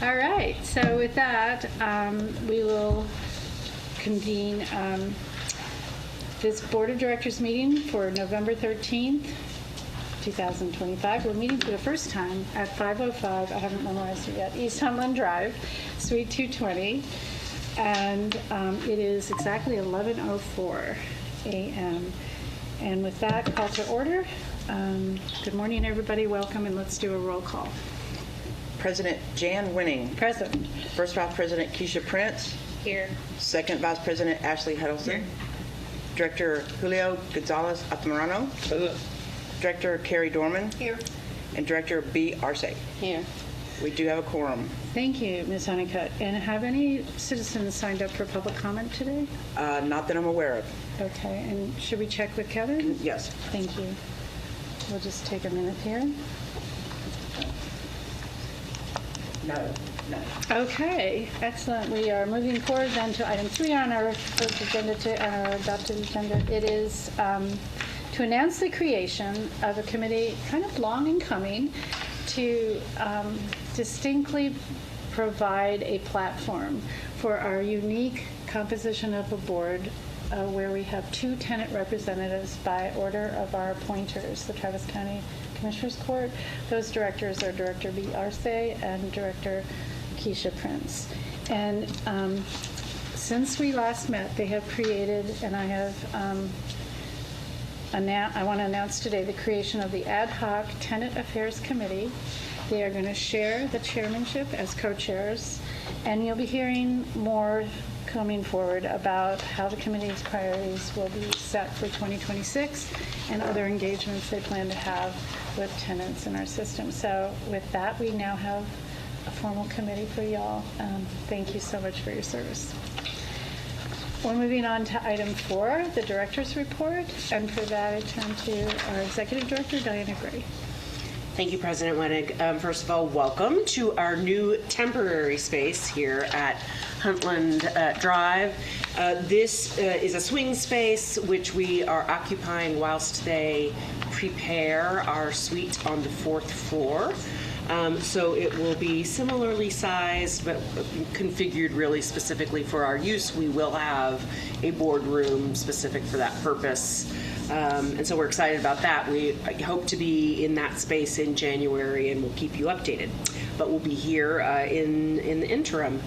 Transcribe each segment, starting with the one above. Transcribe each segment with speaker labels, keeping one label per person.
Speaker 1: All right, so with that, we will convene this Board of Directors meeting for November 13th, 2025. We're meeting for the first time at 505, I haven't memorized it yet, East Humland Drive, Suite 220. And it is exactly 11:04 a.m. And with that, call to order. Good morning, everybody. Welcome, and let's do a roll call.
Speaker 2: President Jan Winning.
Speaker 1: Present.
Speaker 2: First Vice President Keisha Prince.
Speaker 1: Here.
Speaker 2: Second Vice President Ashley Huddleston.
Speaker 1: Here.
Speaker 2: Director Julio Gonzalez Altamirano. Director Carrie Dorman.
Speaker 3: Here.
Speaker 2: And Director B. Arce.
Speaker 3: Here.
Speaker 2: We do have a quorum.
Speaker 1: Thank you, Ms. Honeycutt. And have any citizens signed up for public comment today?
Speaker 2: Not that I'm aware of.
Speaker 1: Okay, and should we check with Kevin?
Speaker 2: Yes.
Speaker 1: Thank you. We'll just take a minute here.
Speaker 2: No.
Speaker 1: Okay, excellent. We are moving forward then to item 3 on our first agenda, on our adopted agenda. It is to announce the creation of a committee, kind of long in coming, to distinctly provide a platform for our unique composition of a board where we have 2 tenant representatives by order of our appointers, the Travis County Commissioners Court. Those directors are Director B. Arce and Director Keisha Prince. And since we last met, they have created, and I have I want to announce today the creation of the Ad Hoc Tenant Affairs Committee. They are going to share the chairmanship as co-chairs, and you'll be hearing more coming forward about how the committee's priorities will be set for 2026 and other engagements they plan to have with tenants in our system. So with that, we now have a formal committee for y'all. Thank you so much for your service. We're moving on to item 4, the director's report, and for that I turn to our executive director, Dianna Gray.
Speaker 3: Thank you, President Wenig. First of all, welcome to our new temporary space here at Huntland Drive. This is a swing space which we are occupying whilst they prepare our suite on the 4th floor. So it will be similarly sized, but configured really specifically for our use. We will have a boardroom specific for that purpose. And so we're excited about that. We hope to be in that space in January, and we'll keep you updated. But we'll be here in the interim.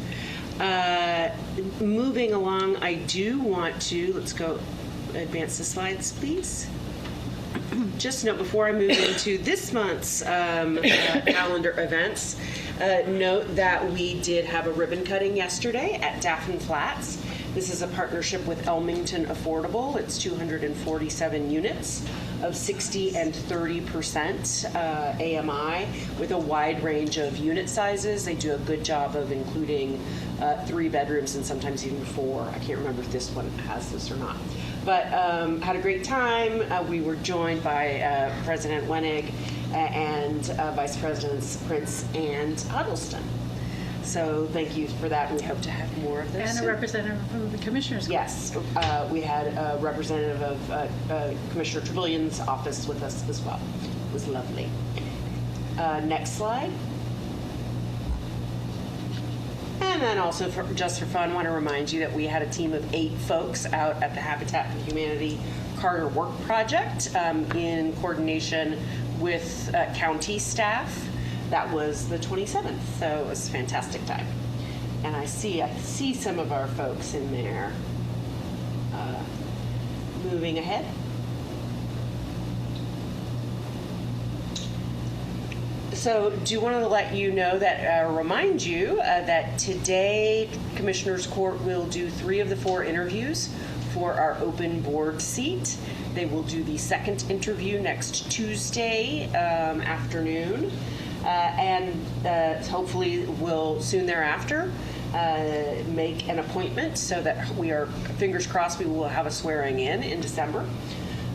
Speaker 3: Moving along, I do want to, let's go advance the slides, please. Just note before I move into this month's calendar events, note that we did have a ribbon cutting yesterday at Daphne Flats. This is a partnership with Elmington Affordable. It's 247 units of 60 and 30% AMI with a wide range of unit sizes. They do a good job of including 3 bedrooms and sometimes even 4. I can't remember if this one has this or not. But had a great time. We were joined by President Wenig and Vice Presidents Prince and Huddleston. So thank you for that. We hope to have more of this.
Speaker 1: And a representative from the Commissioners Court.
Speaker 3: Yes, we had a representative of Commissioner Trevillion's office with us as well. It was lovely. Next slide. And then also, just for fun, I want to remind you that we had a team of 8 folks out at the Habitat for Humanity Carter Work Project in coordination with county staff. That was the 27th, so it was a fantastic time. And I see some of our folks in there. Moving ahead. So do want to let you know that, remind you that today Commissioners Court will do 3 of the 4 interviews for our open board seat. They will do the 2nd interview next Tuesday afternoon. And hopefully will soon thereafter make an appointment so that we are, fingers crossed, we will have a swearing in December.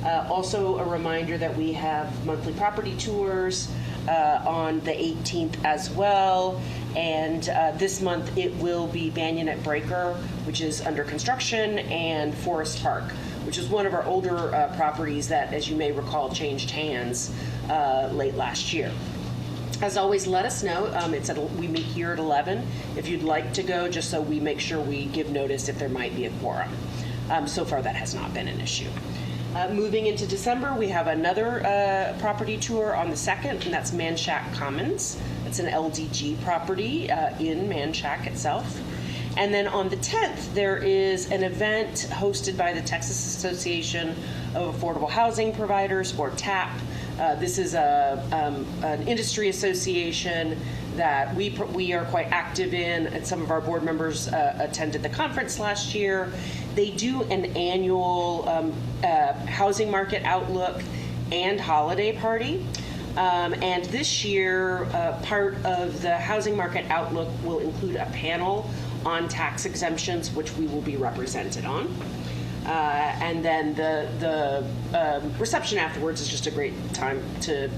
Speaker 3: Also a reminder that we have monthly property tours on the 18th as well. And this month it will be Banyan at Breaker, which is under construction, and Forest Park, which is one of our older properties that, as you may recall, changed hands late last year. As always, let us know. We meet here at 11 if you'd like to go, just so we make sure we give notice if there might be a quorum. So far, that has not been an issue. Moving into December, we have another property tour on the 2nd, and that's Manshack Commons. It's an LDG property in Manshack itself. And then on the 10th, there is an event hosted by the Texas Association of Affordable Housing Providers, or TAP. This is an industry association that we are quite active in, and some of our board members attended the conference last year. They do an annual housing market outlook and holiday party. And this year, part of the housing market outlook will include a panel on tax exemptions, which we will be represented on. And then the reception afterwards is just a great time to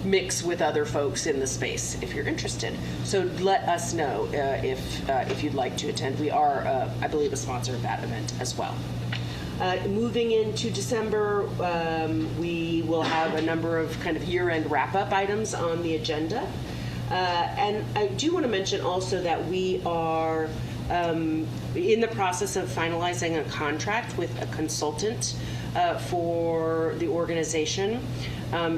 Speaker 3: mix with other folks in the space if you're interested. So let us know if you'd like to attend. We are, I believe, a sponsor of that event as well. Moving into December, we will have a number of kind of year-end wrap-up items on the agenda. And I do want to mention also that we are in the process of finalizing a contract with a consultant for the organization.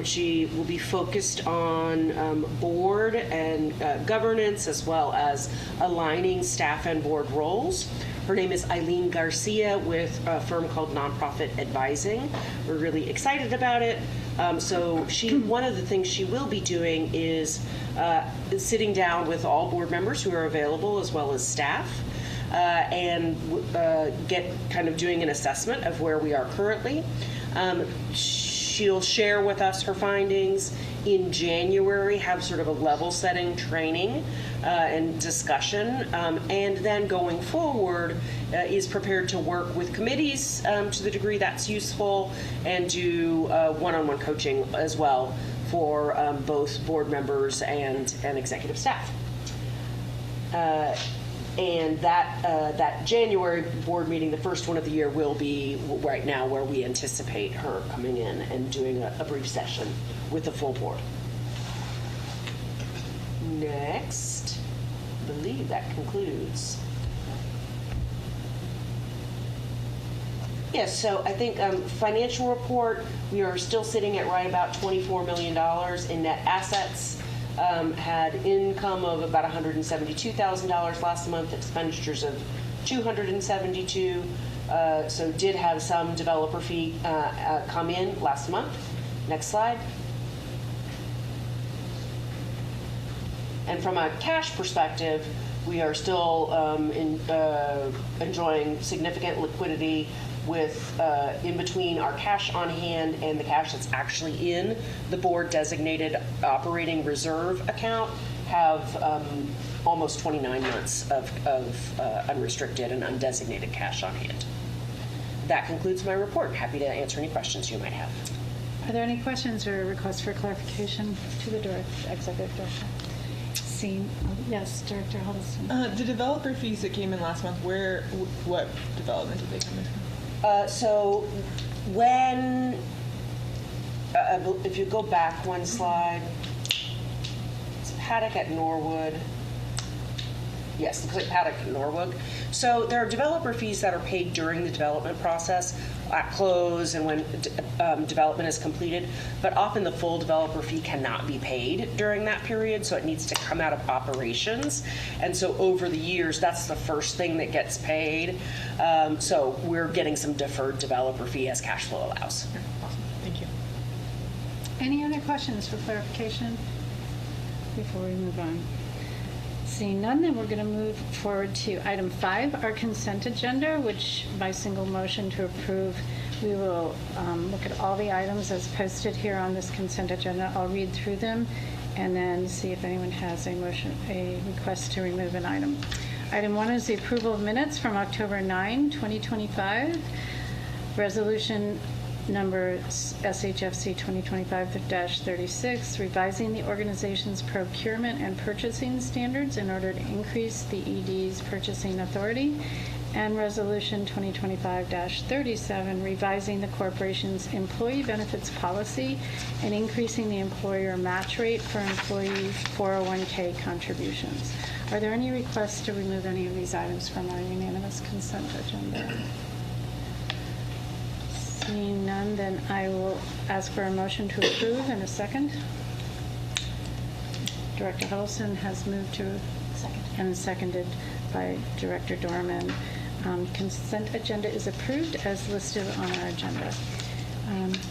Speaker 3: She will be focused on board and governance, as well as aligning staff and board roles. Her name is Eileen Garcia with a firm called Nonprofit Advising. We're really excited about it. So one of the things she will be doing is sitting down with all board members who are available, as well as staff, and get kind of doing an assessment of where we are currently. She'll share with us her findings in January, have sort of a level setting training and discussion, and then going forward is prepared to work with committees to the degree that's useful, and do one-on-one coaching as well for both board members and executive staff. And that January board meeting, the first one of the year, will be right now where we anticipate her coming in and doing a brief session with the full board. Next, I believe that concludes. Yes, so I think financial report, we are still sitting at right about $24 million in net assets. Had income of about $172,000 last month, expenditures of $272,000. So did have some developer fee come in last month. Next slide. And from a cash perspective, we are still enjoying significant liquidity with in between our cash on hand and the cash that's actually in the board designated operating reserve account, have almost 29 months of unrestricted and undesignated cash on hand. That concludes my report. Happy to answer any questions you might have.
Speaker 1: Are there any questions or requests for clarification to the executive director? Yes, Director Huddleston.
Speaker 4: The developer fees that came in last month, what development did they come in from?
Speaker 3: So when, if you go back one slide, it's Paddock at Norwood. Yes, looks like Paddock at Norwood. So there are developer fees that are paid during the development process at close and when development is completed, but often the full developer fee cannot be paid during that period, so it needs to come out of operations. And so over the years, that's the first thing that gets paid. So we're getting some deferred developer fee as cash flow allows.
Speaker 4: Awesome, thank you.
Speaker 1: Any other questions for clarification before we move on? Seeing none, then we're going to move forward to item 5, our consent agenda, which by single motion to approve, we will look at all the items as posted here on this consent agenda. I'll read through them and then see if anyone has a request to remove an item. Item 1 is the approval of minutes from October 9, 2025. Resolution number SHFC 2025-36, revising the organization's procurement and purchasing standards in order to increase the ED's purchasing authority. and Resolution 2025-37, revising the corporation's employee benefits policy and increasing the employer match rate for employees' 401k contributions. Are there any requests to remove any of these items from our unanimous consent agenda? Seeing none, then I will ask for a motion to approve in a second. Director Huddleston has moved to and seconded by Director Dorman. Consent agenda is approved as listed on our agenda.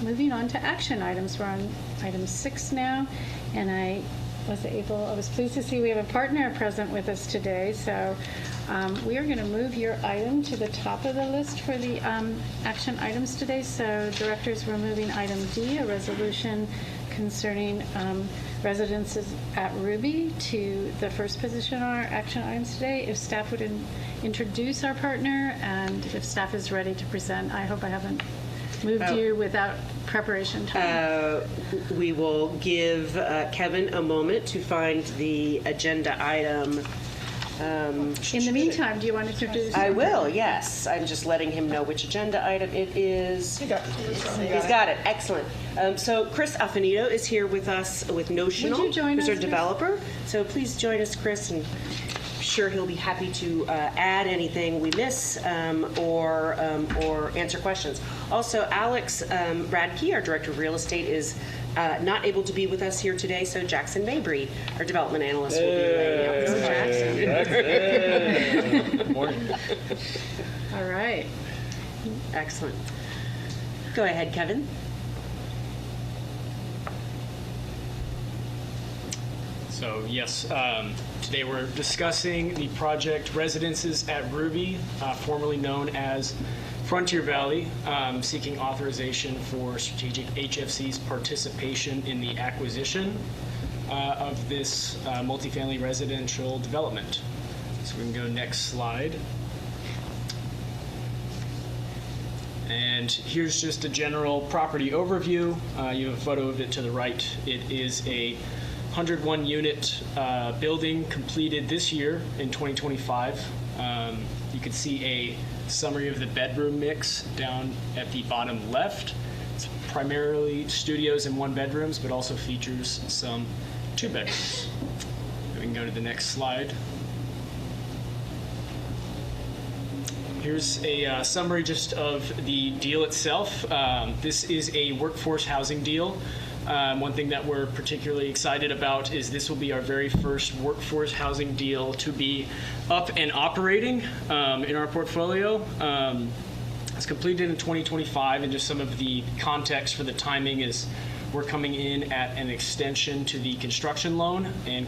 Speaker 1: Moving on to action items. We're on item 6 now, and I was pleased to see we have a partner present with us today. So we are going to move your item to the top of the list for the action items today. So directors, we're moving item D, a resolution concerning residences at Ruby, to the first position on our action items today. If staff would introduce our partner, and if staff is ready to present. I hope I haven't moved you without preparation time.
Speaker 3: We will give Kevin a moment to find the agenda item.
Speaker 1: In the meantime, do you want to introduce?
Speaker 3: I will, yes. I'm just letting him know which agenda item it is.
Speaker 4: You got it.
Speaker 3: He's got it. Excellent. So Chris Affinito is here with us with Notional.
Speaker 1: Would you join
Speaker 3: who's
Speaker 1: us,
Speaker 3: our
Speaker 1: Chris?
Speaker 3: developer. So please join us, Chris, and I'm sure he'll be happy to add anything we miss or answer questions. Also, Alex Radke, our Director of Real Estate, is not able to be with us here today, so Jackson Mabry, our Development Analyst, will be laying out for Jackson.
Speaker 5: Morning.
Speaker 1: All right.
Speaker 3: Excellent. Go ahead, Kevin.
Speaker 5: So yes, today we're discussing the project Residences at Ruby, formerly known as Frontier Valley, seeking authorization for strategic HFC's participation in the acquisition of this multifamily residential development. So we can go next slide. And here's just a general property overview. You have a photo of it to the right. It is a 101 unit building completed this year in 2025. You can see a summary of the bedroom mix down at the bottom left. It's primarily studios and 1 bedrooms, but also features some 2 bedrooms. We can go to the next slide. Here's a summary just of the deal itself. This is a workforce housing deal. One thing that we're particularly excited about is this will be our very first workforce housing deal to be up and operating in our portfolio. It's completed in 2025, and just some of the context for the timing is we're coming in at an extension to the construction loan and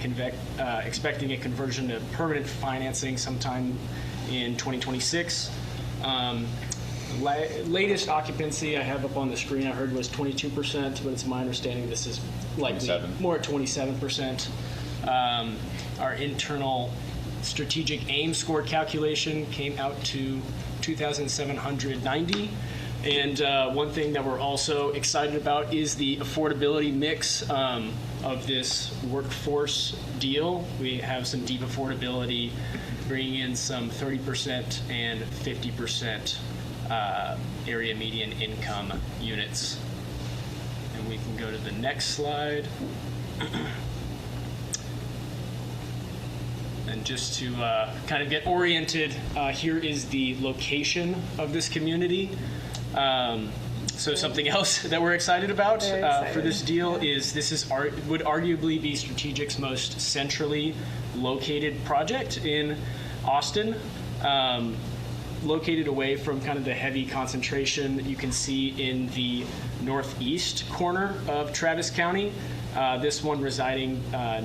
Speaker 5: expecting a conversion to permanent financing sometime in 2026. Latest occupancy I have up on the screen I heard was 22%, but it's my understanding this is likely
Speaker 6: 27.
Speaker 5: more at 27%. Our internal strategic aim score calculation came out to 2,790. And one thing that we're also excited about is the affordability mix of this workforce deal. We have some deep affordability, bringing in some 30% and 50% area median income units. And we can go to the next slide. And just to kind of get oriented, here is the location of this community. So something else that we're excited about for this deal is would arguably be Strategic's most centrally located project in Austin, located away from kind of the heavy concentration that you can see in the northeast corner of Travis County. This one residing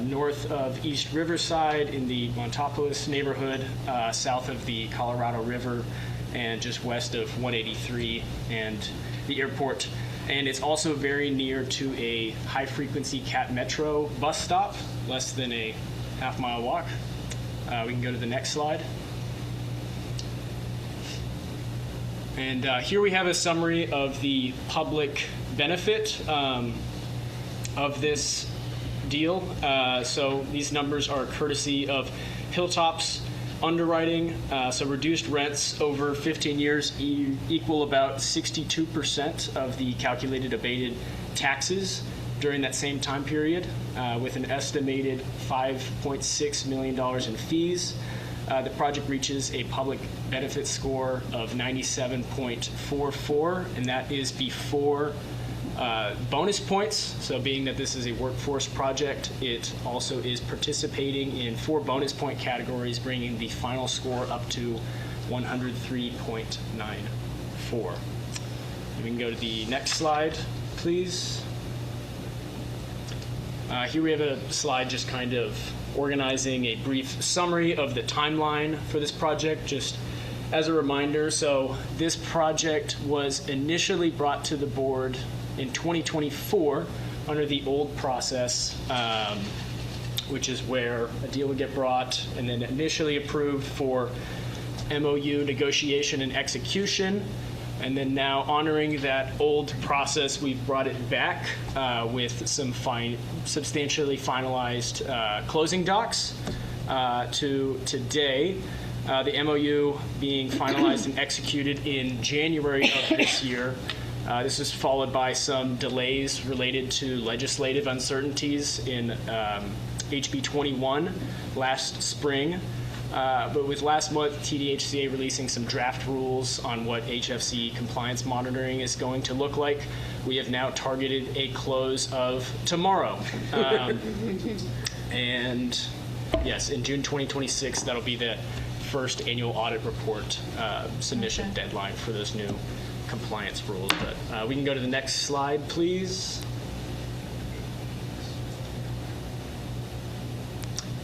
Speaker 5: north of East Riverside in the Montopolis neighborhood, south of the Colorado River, and just west of 183 and the airport. And it's also very near to a high-frequency CAT Metro bus stop, less than a half-mile walk. We can go to the next slide. And here we have a summary of the public benefit of this deal. So these numbers are courtesy of Hilltop's underwriting. So reduced rents over 15 years equal about 62% of the calculated abated taxes during that same time period, with an estimated $5.6 million in fees. The project reaches a public benefit score of 97.44, and that is before bonus points. So being that this is a workforce project, it also is participating in 4 bonus point categories, bringing the final score up to 103.94. We can go to the next slide, please. Here we have a slide just kind of organizing a brief summary of the timeline for this project, just as a reminder. So this project was initially brought to the board in 2024 under the old process, which is where a deal would get brought and then initially approved for MOU negotiation and execution. And then now, honoring that old process, we've brought it back with some substantially finalized closing docs to today. The MOU being finalized and executed in January of this year. This is followed by some delays related to legislative uncertainties in HB 21 last spring. But with last month, TDHCA releasing some draft rules on what HFC compliance monitoring is going to look like, we have now targeted a close of tomorrow. And yes, in June 2026, that'll be the first annual audit report submission deadline for those new compliance rules. But we can go to the next slide, please.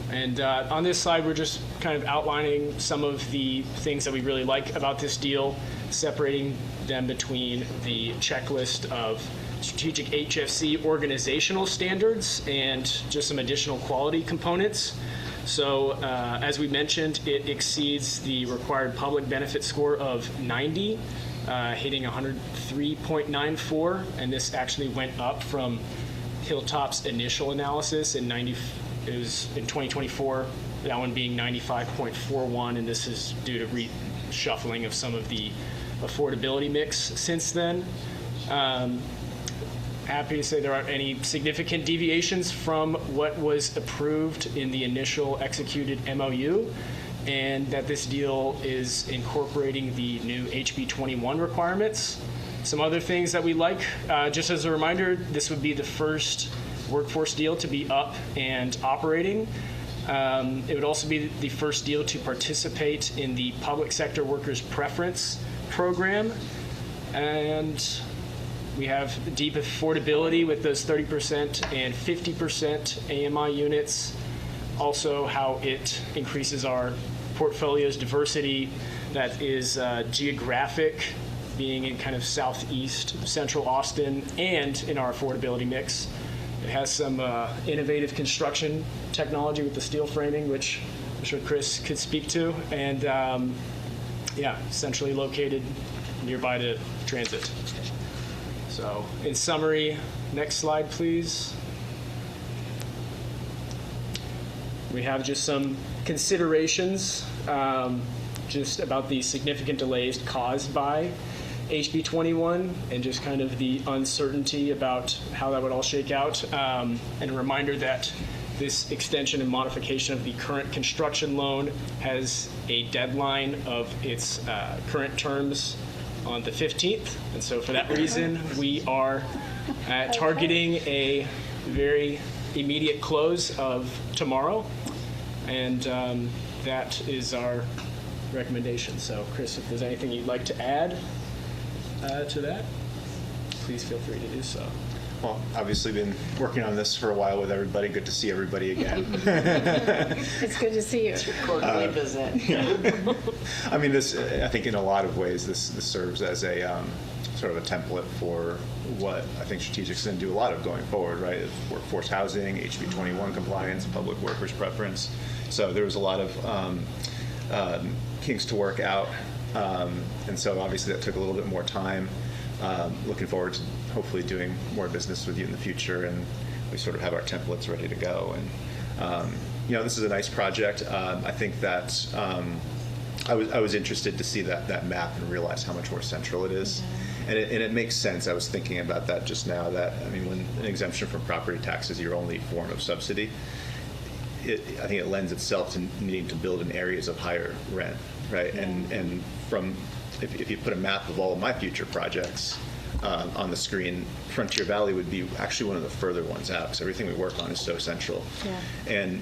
Speaker 5: And on this slide, we're just kind of outlining some of the things that we really like about this deal, separating them between the checklist of strategic HFC organizational standards and just some additional quality components. So as we mentioned, it exceeds the required public benefit score of 90, hitting 103.94, and this actually went up from Hilltop's initial analysis in 2024, that one being 95.41, and this is due to reshuffling of some of the affordability mix since then. Happy to say there aren't any significant deviations from what was approved in the initial executed MOU, and that this deal is incorporating the new HB 21 requirements. Some other things that we like, just as a reminder, this would be the first workforce deal to be up and operating. It would also be the first deal to participate in the Public Sector Workers Preference Program. And we have deep affordability with those 30% and 50% AMI units. Also, how it increases our portfolio's diversity, that is geographic, being in kind of southeast central Austin, and in our affordability mix. It has some innovative construction technology with the steel framing, which I'm sure Chris could speak to, and yeah, centrally located nearby to transit. So in summary, next slide, please. We have just some considerations just about the significant delays caused by HB 21 and just kind of the uncertainty about how that would all shake out. And a reminder that this extension and modification of the current construction loan has a deadline of its current terms on the 15th. And so for that reason, we are targeting a very immediate close of tomorrow. And that is our recommendation. So Chris, if there's anything you'd like to add to that, please feel free to do so.
Speaker 6: Well, obviously been working on this for a while with everybody. Good to see everybody again.
Speaker 1: It's good to see you.
Speaker 2: Quarterly visit.
Speaker 6: I mean, this, I think in a lot of ways, this serves as a sort of a template for what I think Strategic's going to do a lot of going forward, right? Workforce housing, HB 21 compliance, public workers preference. So there was a lot of kinks to work out. And so obviously that took a little bit more time. Looking forward to hopefully doing more business with you in the future, and we sort of have our templates ready to go. And this is a nice project. I think that I was interested to see that map and realize how much more central it is. And it makes sense. I was thinking about that just now, that, when an exemption from property tax is your only form of subsidy, I think it lends itself to needing to build in areas of higher rent, right? And if you put a map of all of my future projects on the screen, Frontier Valley would be actually one of the further ones out, because everything we work on is so central.
Speaker 1: Yeah.
Speaker 6: And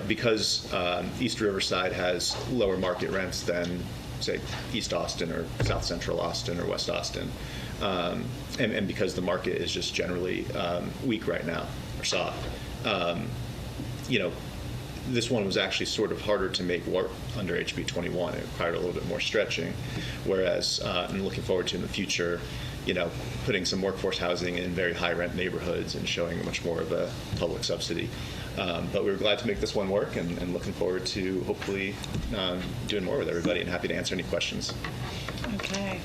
Speaker 6: because East Riverside has lower market rents than, say, East Austin or South Central Austin or West Austin, and because the market is just generally weak right now, or soft, this one was actually sort of harder to make work under HB 21. It required a little bit more stretching, whereas I'm looking forward to in the future, putting some workforce housing in very high rent neighborhoods and showing much more of a public subsidy. But we were glad to make this one work, and looking forward to hopefully doing more with everybody, and happy to answer any questions.
Speaker 1: Okay.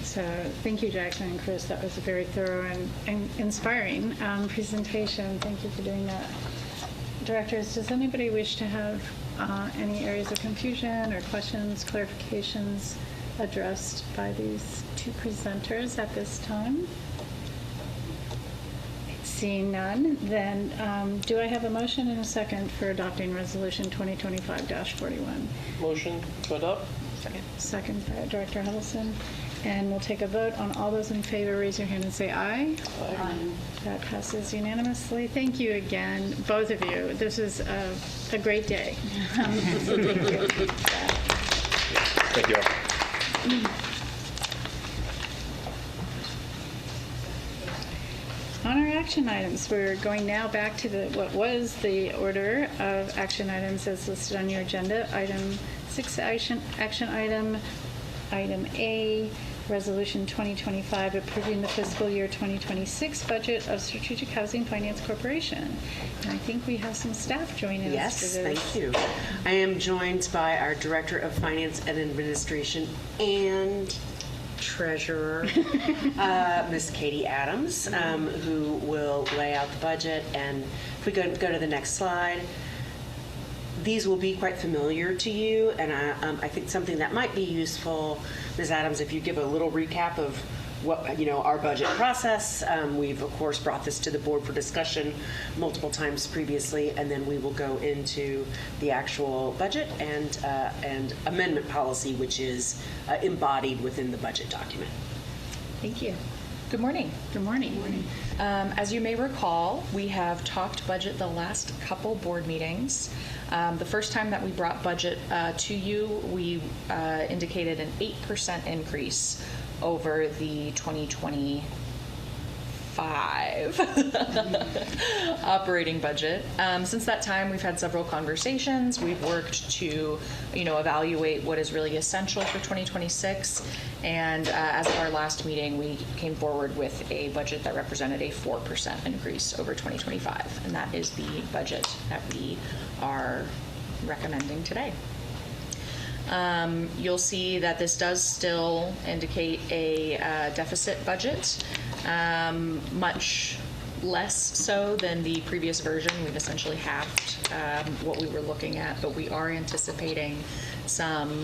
Speaker 1: So thank you, Jackson and Chris. That was a very thorough and inspiring presentation. Thank you for doing that. Directors, does anybody wish to have any areas of confusion or questions, clarifications addressed by these two presenters at this time? Seeing none, then do I have a motion and a second for adopting Resolution 2025-41?
Speaker 7: Motion to adopt?
Speaker 4: Second.
Speaker 1: Second by Director Huddleston. And we'll take a vote on all those in favor. Raise your hand and say aye.
Speaker 7: Aye.
Speaker 1: That passes unanimously. Thank you again, both of you. This is a great day. Thank you.
Speaker 6: Thank you all.
Speaker 1: On our action items, we're going now back to what was the order of action items as listed on your agenda. Item 6, action item A, Resolution 2025 approving the fiscal year 2026 budget of Strategic Housing Finance Corporation. And I think we have some staff joining us for
Speaker 3: Yes,
Speaker 1: this.
Speaker 3: thank you. I am joined by our Director of Finance and Administration and Treasurer, Miss Katie Adams, who will lay out the budget. And if we go to the next slide, these will be quite familiar to you, and I think something that might be useful, Ms. Adams, if you give a little recap of what, our budget process. We've, of course, brought this to the board for discussion multiple times previously, and then we will go into the actual budget and amendment policy, which is embodied within the budget document.
Speaker 8: Thank you. Good morning.
Speaker 1: Good morning.
Speaker 8: As you may recall, we have talked budget the last couple board meetings. The first time that we brought budget to you, we indicated an 8% increase over the 2025 operating budget. Since that time, we've had several conversations. We've worked to, evaluate what is really essential for 2026. And as of our last meeting, we came forward with a budget that represented a 4% increase over 2025. And that is the budget that we are recommending today. You'll see that this does still indicate a deficit budget, much less so than the previous version. We've essentially halved what we were looking at, but we are anticipating some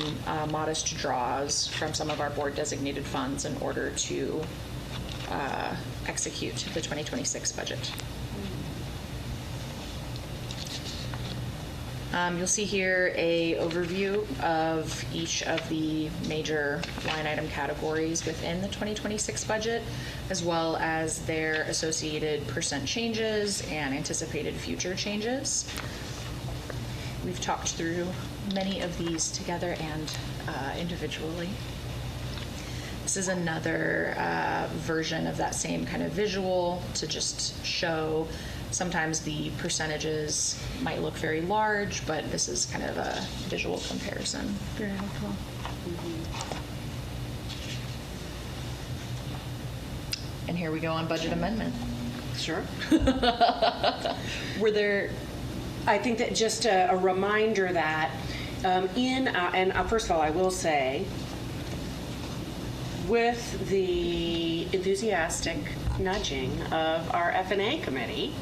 Speaker 8: modest draws from some of our board designated funds in order to execute the 2026 budget. You'll see here a overview of each of the major line item categories within the 2026 budget, as well as their associated percent changes and anticipated future changes. We've talked through many of these together and individually. This is another version of that same kind of visual to just show. Sometimes the percentages might look very large, but this is kind of a visual comparison.
Speaker 1: Very helpful.
Speaker 8: And here we go on budget amendment.
Speaker 3: Sure.
Speaker 8: Were there...
Speaker 3: I think that just a reminder that first of all, I will say, with the enthusiastic nudging of our F&A committee,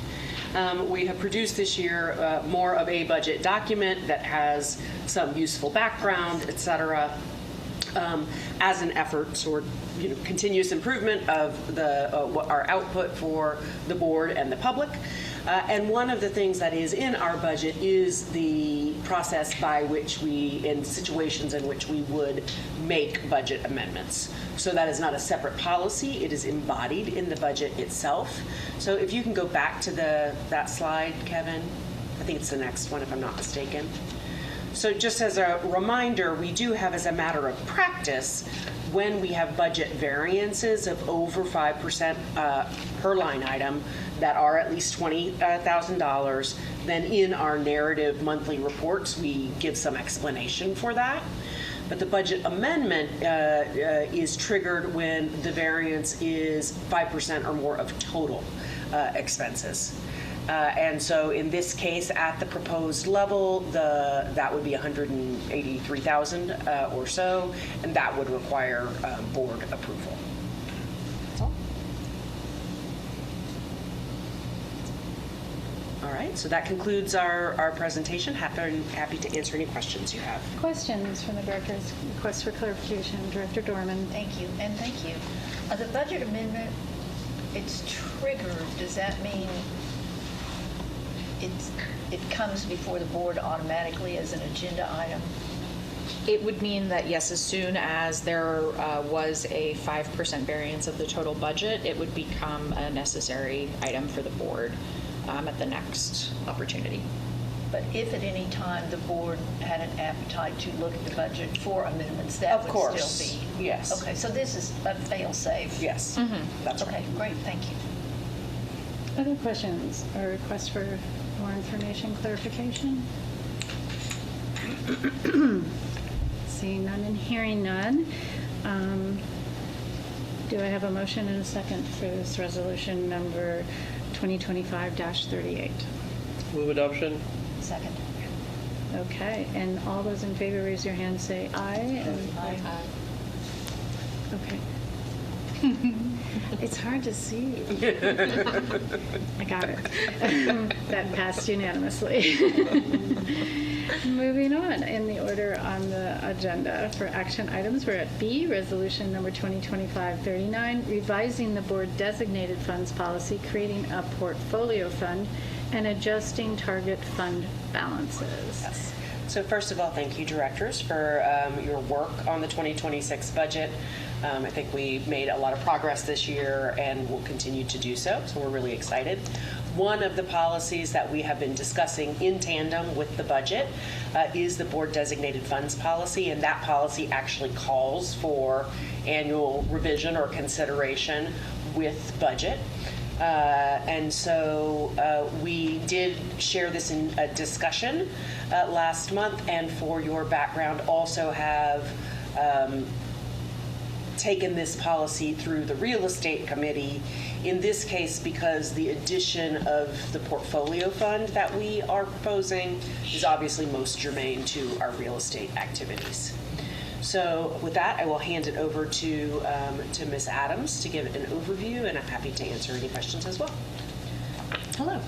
Speaker 3: We have produced this year more of a budget document that has some useful background, et cetera, as an effort toward continuous improvement of our output for the board and the public. And one of the things that is in our budget is the process by which we, in situations in which we would make budget amendments. So that is not a separate policy, it is embodied in the budget itself. So if you can go back to that slide, Kevin, I think it's the next one if I'm not mistaken. So just as a reminder, we do have, as a matter of practice, when we have budget variances of over 5% per line item that are at least $20,000, then in our narrative monthly reports, we give some explanation for that. But the budget amendment is triggered when the variance is 5% or more of total expenses. And so in this case, at the proposed level, that would be $183,000 or so, and that would require board approval. All right, so that concludes our presentation. Happy to answer any questions you have.
Speaker 1: Questions from the directors? Request for clarification. Director Dorman.
Speaker 7: Thank you, and thank you. The budget amendment, it's triggered. Does that mean it comes before the board automatically as an agenda item?
Speaker 8: It would mean that, yes, as soon as there was a 5% variance of the total budget, it would become a necessary item for the board at the next opportunity.
Speaker 7: But if at any time the board had an appetite to look at the budget for amendments, that
Speaker 3: Of
Speaker 7: would
Speaker 3: course,
Speaker 7: still be?
Speaker 3: yes.
Speaker 7: Okay, so this is a fail-safe?
Speaker 3: Yes, that's right.
Speaker 7: Okay, great, thank you.
Speaker 1: Other questions or requests for more information, clarification? Seeing none and hearing none. Do I have a motion and a second for this resolution number 2025-38?
Speaker 9: Move adoption.
Speaker 7: Second.
Speaker 1: Okay, and all those in favor, raise your hand, say aye.
Speaker 7: Aye.
Speaker 1: Okay. It's hard to see. I got it. That passed unanimously. Moving on in the order on the agenda for action items, we're at B, resolution number 2025-39, revising the board designated funds policy, creating a portfolio fund, and adjusting target fund balances.
Speaker 3: Yes. So first of all, thank you, directors, for your work on the 2026 budget. I think we made a lot of progress this year and will continue to do so, so we're really excited. One of the policies that we have been discussing in tandem with the budget is the board designated funds policy, and that policy actually calls for annual revision or consideration with budget. And so we did share this in a discussion last month, and for your background, also have taken this policy through the real estate committee, in this case because the addition of the portfolio fund that we are proposing is obviously most germane to our real estate activities. So with that, I will hand it over to Ms. Adams to give an overview, and I'm happy to answer any questions as well.
Speaker 8: Hello.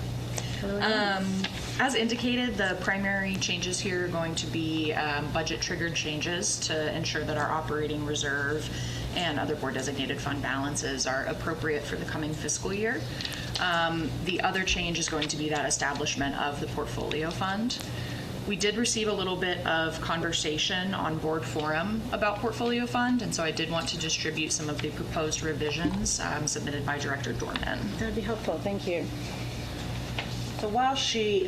Speaker 8: As indicated, the primary changes here are going to be budget-triggered changes to ensure that our operating reserve and other board-designated fund balances are appropriate for the coming fiscal year. The other change is going to be that establishment of the portfolio fund. We did receive a little bit of conversation on board forum about portfolio fund, and so I did want to distribute some of the proposed revisions submitted by Director Dorman.
Speaker 1: That would be helpful, thank you.
Speaker 3: So while she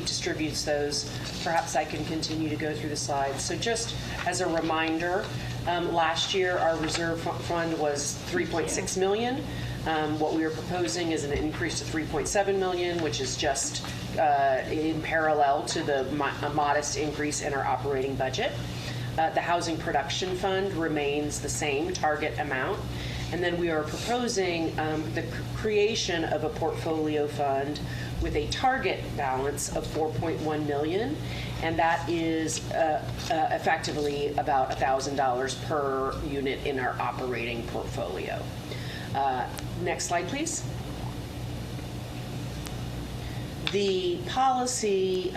Speaker 3: distributes those, perhaps I can continue to go through the slides. So just as a reminder, last year our reserve fund was $3.6 million. What we are proposing is an increase to $3.7 million, which is just in parallel to the a modest increase in our operating budget. The housing production fund remains the same target amount. And then we are proposing the creation of a portfolio fund with a target balance of $4.1 million, and that is effectively about $1,000 per unit in our operating portfolio. Next slide, please. The policy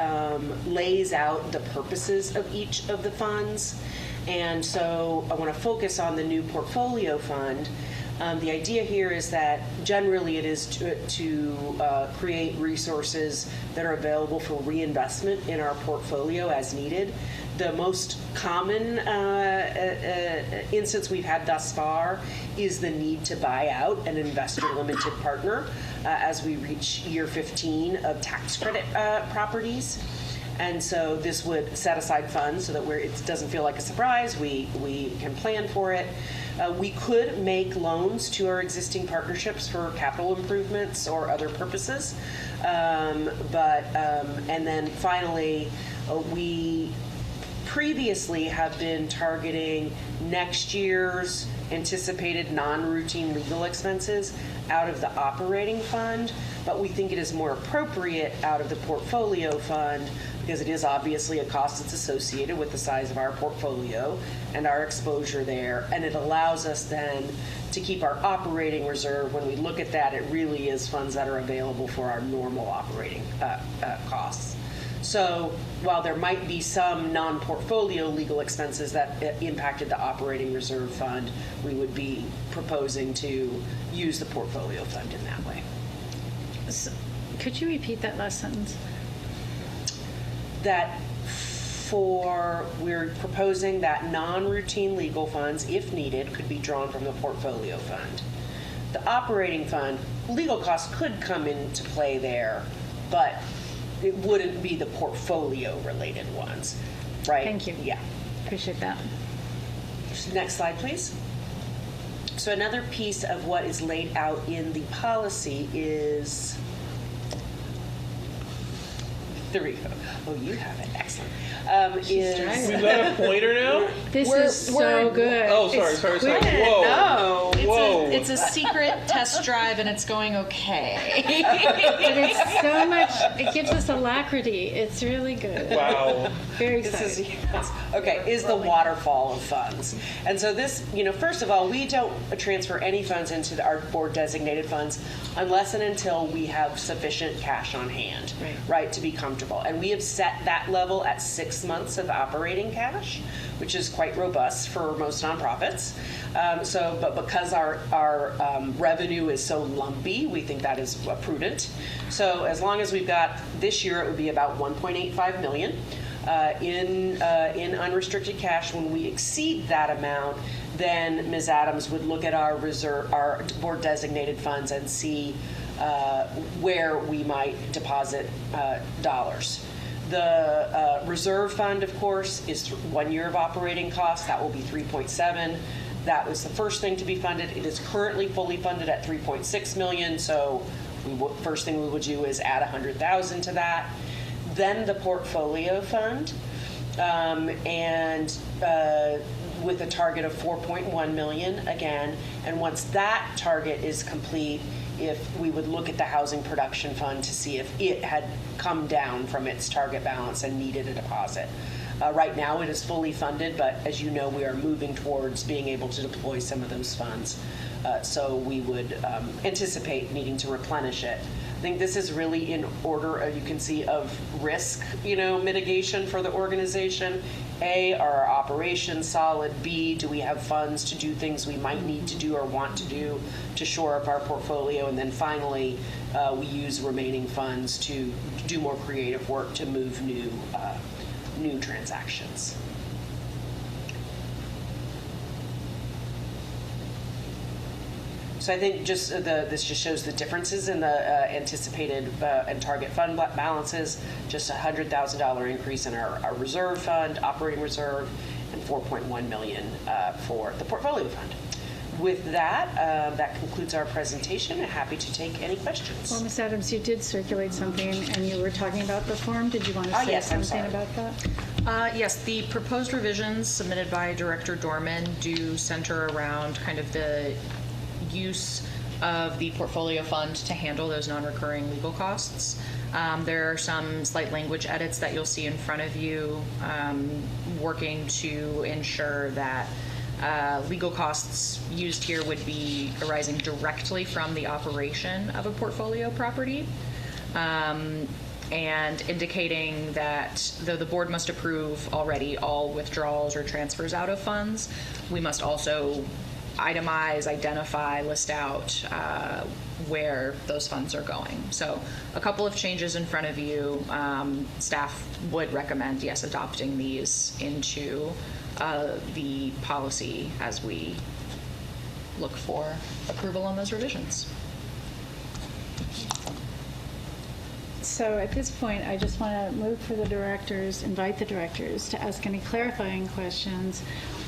Speaker 3: lays out the purposes of each of the funds, and so I want to focus on the new portfolio fund. The idea here is that generally it is to create resources that are available for reinvestment in our portfolio as needed. The most common instance we've had thus far is the need to buy out an investor limited partner as we reach year 15 of tax credit properties. And so this would set aside funds so that it doesn't feel like a surprise. We can plan for it. We could make loans to our existing partnerships for capital improvements or other purposes. And then finally, we previously have been targeting next year's anticipated non-routine legal expenses out of the operating fund, but we think it is more appropriate out of the portfolio fund because it is obviously a cost that's associated with the size of our portfolio and our exposure there, and it allows us then to keep our operating reserve. When we look at that, it really is funds that are available for our normal operating costs. So while there might be some non-portfolio legal expenses that impacted the operating reserve fund, we would be proposing to use the portfolio fund in that way.
Speaker 1: So, could you repeat that last sentence?
Speaker 3: That we're proposing that non-routine legal funds, if needed, could be drawn from the portfolio fund. The operating fund, legal costs could come into play there, but it wouldn't be the portfolio-related ones, right?
Speaker 1: Thank you.
Speaker 3: Yeah.
Speaker 1: Appreciate that.
Speaker 3: Next slide, please. So another piece of what is laid out in the policy is, there we go. Oh, you have it. Excellent.
Speaker 9: Is that a pointer now?
Speaker 1: This is so good.
Speaker 9: Oh, sorry. Whoa.
Speaker 3: No.
Speaker 9: Whoa.
Speaker 8: It's a secret test drive, and it's going okay.
Speaker 1: But it's so much, it gives us alacrity. It's really good.
Speaker 9: Wow.
Speaker 1: Very
Speaker 3: This is,
Speaker 1: exciting.
Speaker 3: yes. Okay, is the waterfall of funds. And so this, first of all, we don't transfer any funds into our board designated funds unless and until we have sufficient cash on hand, right, to be comfortable. And we have set that level at 6 months of operating cash, which is quite robust for most nonprofits. But because our revenue is so lumpy, we think that is prudent. So as long as we've got, this year it would be about $1.85 million in unrestricted cash. When we exceed that amount, then Ms. Adams would look at our board designated funds and see where we might deposit dollars. The reserve fund, of course, is 1 year of operating costs. That will be 3.7. That was the first thing to be funded. It is currently fully funded at 3.6 million. So first thing we would do is add 100,000 to that. Then the portfolio fund, with a target of 4.1 million again. And once that target is complete, if we would look at the housing production fund to see if it had come down from its target balance and needed a deposit. Right now it is fully funded, but as you know, we are moving towards being able to deploy some of those funds. So we would anticipate needing to replenish it. I think this is really in order, you can see, of risk, mitigation for the organization. A, are our operations solid? B, do we have funds to do things we might need to do or want to do to shore up our portfolio? And then finally, we use remaining funds to do more creative work to move new transactions. So I think this just shows the differences in the anticipated and target fund balances, just a $100,000 increase in our reserve fund, operating reserve, and 4.1 million for the portfolio fund. With that, that concludes our presentation. I'm happy to take any questions.
Speaker 1: Well, Ms. Adams, you did circulate something, and you were talking about the form. Did you want to say
Speaker 3: yes, I'm
Speaker 1: something
Speaker 3: sorry.
Speaker 1: about that?
Speaker 8: Yes, the proposed revisions submitted by Director Dorman do center around kind of the use of the portfolio fund to handle those non-recurring legal costs. There are some slight language edits that you'll see in front of you, working to ensure that legal costs used here would be arising directly from the operation of a portfolio property. and indicating that though the board must approve already all withdrawals or transfers out of funds, we must also itemize, identify, list out where those funds are going. So a couple of changes in front of you. Staff would recommend, yes, adopting these into the policy as we look for approval on those revisions.
Speaker 1: So at this point, I just want to move for the directors, invite the directors to ask any clarifying questions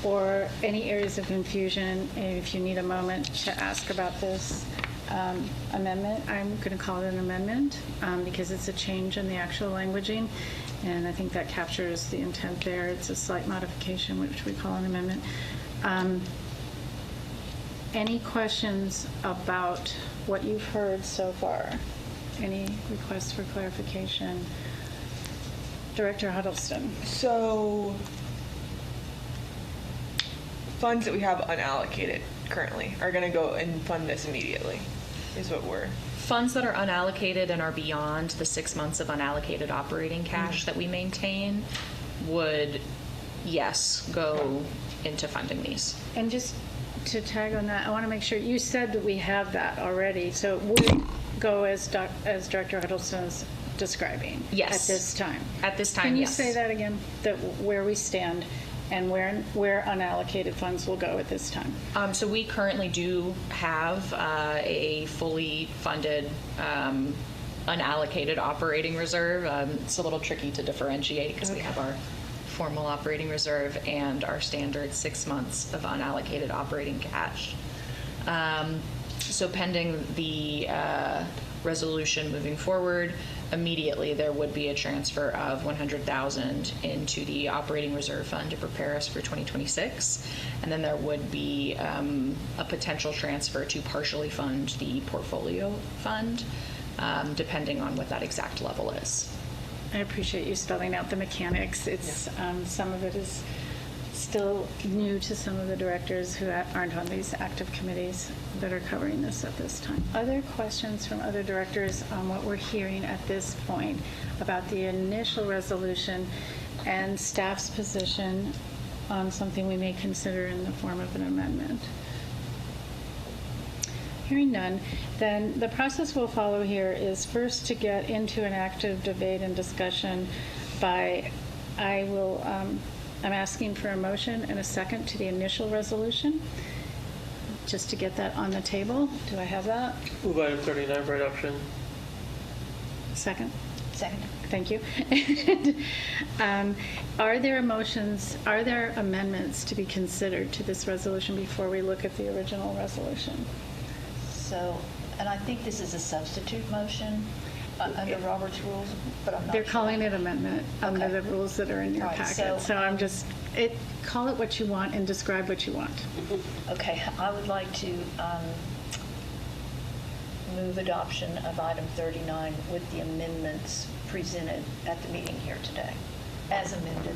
Speaker 1: or any areas of confusion. If you need a moment to ask about this amendment, I'm going to call it an amendment because it's a change in the actual languaging, and I think that captures the intent there. It's a slight modification, which we call an amendment. Any questions about what you've heard so far? Any requests for clarification? Director Huddleston.
Speaker 4: So, funds that we have unallocated currently are going to go and fund this immediately, is what we're.
Speaker 8: Funds that are unallocated and are beyond the 6 months of unallocated operating cash that we maintain would, yes, go into funding these.
Speaker 1: And just to tag on that, I want to make sure, you said that we have that already, so it would go as Director Huddleston's describing?
Speaker 8: Yes.
Speaker 1: At this time?
Speaker 8: At this time,
Speaker 1: Can you
Speaker 8: yes.
Speaker 1: say that again, that where we stand and where unallocated funds will go at this time?
Speaker 8: So we currently do have a fully funded unallocated operating reserve. It's a little tricky to differentiate because we have our formal operating reserve and our standard 6 months of unallocated operating cash. So pending the resolution moving forward, immediately there would be a transfer of $100,000 into the operating reserve fund to prepare us for 2026, and then there would be a potential transfer to partially fund the portfolio fund, depending on what that exact level is.
Speaker 1: I appreciate you spelling out the mechanics. It's some of it is still new to some of the directors who aren't on these active committees that are covering this at this time. Other questions from other directors on what we're hearing at this point about the initial resolution and staff's position on something we may consider in the form of an amendment? Hearing none, then the process we'll follow here is first to get into an active debate and discussion by, I'm asking for a motion and a second to the initial resolution, just to get that on the table. Do I have that?
Speaker 9: Move item 39 for adoption.
Speaker 1: Second?
Speaker 7: Second.
Speaker 1: Thank you. Are there amendments to be considered to this resolution before we look at the original resolution?
Speaker 7: So, and I think this is a substitute motion under Robert's rules, but I'm not
Speaker 1: They're
Speaker 7: sure.
Speaker 1: calling it amendment under
Speaker 7: Okay.
Speaker 1: the rules that are in your
Speaker 7: All right,
Speaker 1: packet. So I'm just, call it what you want and describe what you want.
Speaker 7: Okay, I would like to move adoption of item 39 with the amendments presented at the meeting here today, as amended.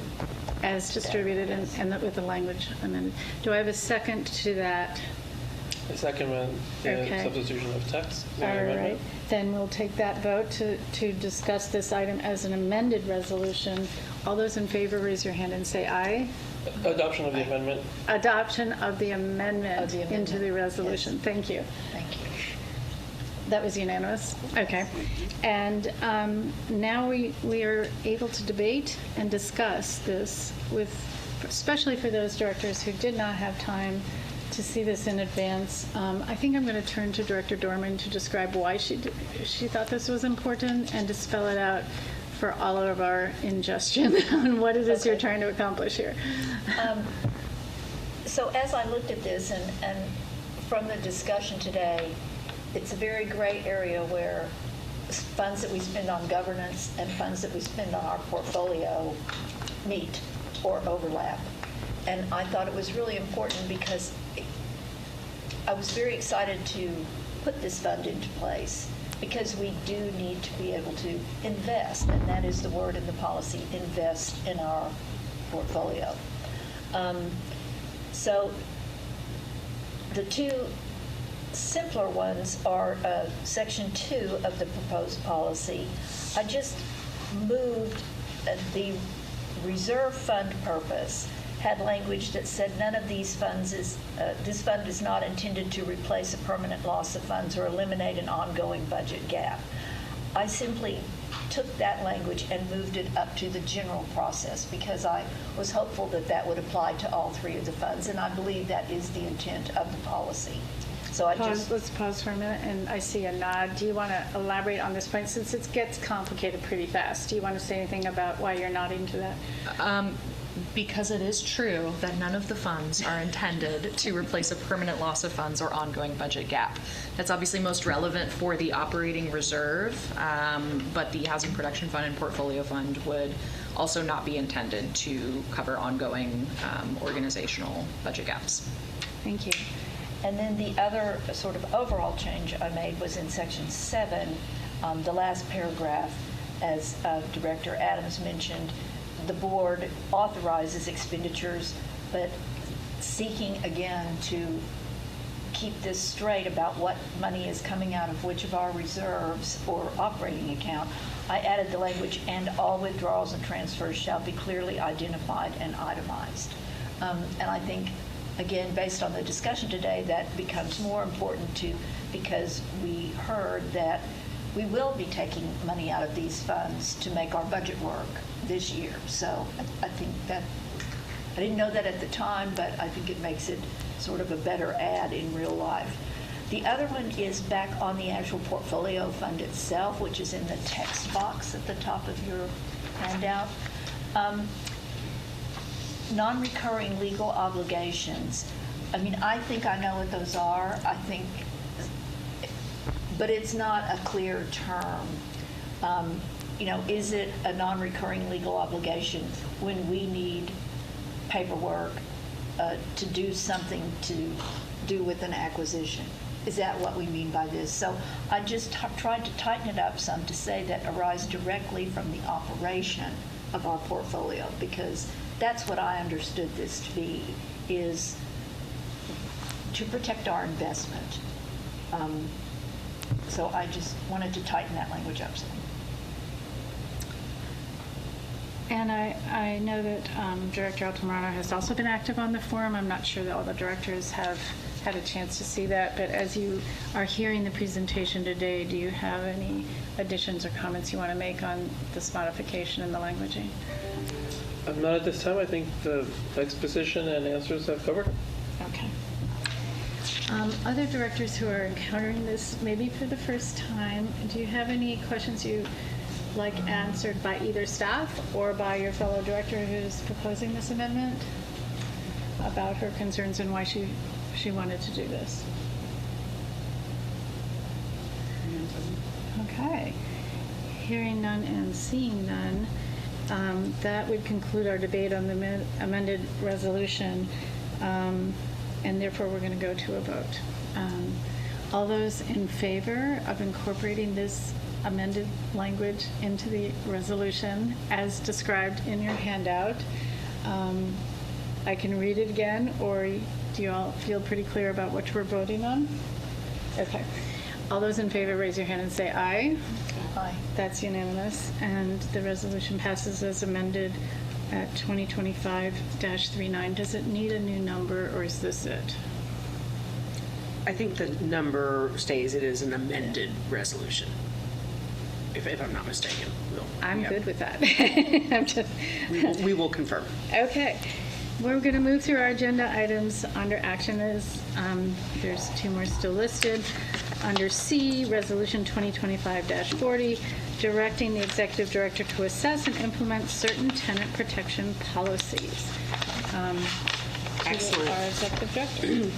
Speaker 1: As distributed and with the language amended. Do I have a second to that?
Speaker 9: I second the
Speaker 1: Okay.
Speaker 9: substitution of text.
Speaker 1: All right, then we'll take that vote to discuss this item as an amended resolution. All those in favor, raise your hand and say aye.
Speaker 9: Adoption of the amendment.
Speaker 1: Adoption of the amendment
Speaker 7: Of the amendment,
Speaker 1: into the resolution.
Speaker 7: yes.
Speaker 1: Thank you.
Speaker 7: Thank you.
Speaker 1: That was unanimous? Okay. And now we are able to debate and discuss this with, especially for those directors who did not have time to see this in advance. I think I'm going to turn to Director Dorman to describe why she thought this was important and to spell it out for all of our ingestion on what it is you're trying to accomplish here.
Speaker 7: So as I looked at this and from the discussion today, it's a very gray area where funds that we spend on governance and funds that we spend on our portfolio meet or overlap. And I thought it was really important because I was very excited to put this fund into place because we do need to be able to invest, and that is the word in the policy, invest in our portfolio. So the two simpler ones are Section 2 of the proposed policy. I just moved the reserve fund purpose had language that said none of these funds is, this fund is not intended to replace a permanent loss of funds or eliminate an ongoing budget gap. I simply took that language and moved it up to the general process because I was hopeful that that would apply to all three of the funds, and I believe that is the intent of the policy. So I just...
Speaker 1: Let's pause for a minute, and I see a nod. Do you want to elaborate on this point? Since it gets complicated pretty fast, do you want to say anything about why you're nodding to that?
Speaker 8: Because it is true that none of the funds are intended to replace a permanent loss of funds or ongoing budget gap. That's obviously most relevant for the operating reserve, but the Housing Production Fund and Portfolio Fund would also not be intended to cover ongoing organizational budget gaps.
Speaker 1: Thank you.
Speaker 7: And then the other sort of overall change I made was in Section 7, the last paragraph, as Director Adams mentioned, the board authorizes expenditures, but seeking again to keep this straight about what money is coming out of which of our reserves or operating account, I added the language, and all withdrawals and transfers shall be clearly identified and itemized. And I think, again, based on the discussion today, that becomes more important too, because we heard that we will be taking money out of these funds to make our budget work this year. So I think that, I didn't know that at the time, but I think it makes it sort of a better ad in real life. The other one is back on the actual portfolio fund itself, which is in the text box at the top of your handout. Non-recurring legal obligations. I mean, I think I know what those are. I think, but it's not a clear term. You know, is it a non-recurring legal obligation when we need paperwork to do something to do with an acquisition? Is that what we mean by this? So I just tried to tighten it up some to say that arise directly from the operation of our portfolio, because that's what I understood this to be, is to protect our investment. So I just wanted to tighten that language up some.
Speaker 1: And I know that Director Altamirano has also been active on the forum. I'm not sure that all the directors have had a chance to see that, but as you are hearing the presentation today, do you have any additions or comments you want to make on this modification in the languaging?
Speaker 9: Not at this time. I think the exposition and answers have covered it.
Speaker 1: Okay. Other directors who are encountering this maybe for the first time, do you have any questions you like answered by either staff or by your fellow director who's proposing this amendment about her concerns and why she wanted to do this? Okay. Hearing none and seeing none, that would conclude our debate on the amended resolution, and therefore we're going to go to a vote. All those in favor of incorporating this amended language into the resolution as described in your handout, I can read it again, or do you all feel pretty clear about what we're voting on? Okay. All those in favor, raise your hand and say aye.
Speaker 7: Aye.
Speaker 1: That's unanimous, and the resolution passes as amended at 2025-39. Does it need a new number, or is this it?
Speaker 3: I think the number stays. It is an amended resolution, if I'm not mistaken.
Speaker 1: I'm
Speaker 3: Yeah.
Speaker 1: good with that. I'm just,
Speaker 3: We will confirm.
Speaker 1: okay. We're going to move through our agenda items under action. There's two more still listed. Under C, Resolution 2025-40, directing the Executive Director to assess and implement certain tenant protection policies.
Speaker 3: Excellent.
Speaker 1: Our Executive Director.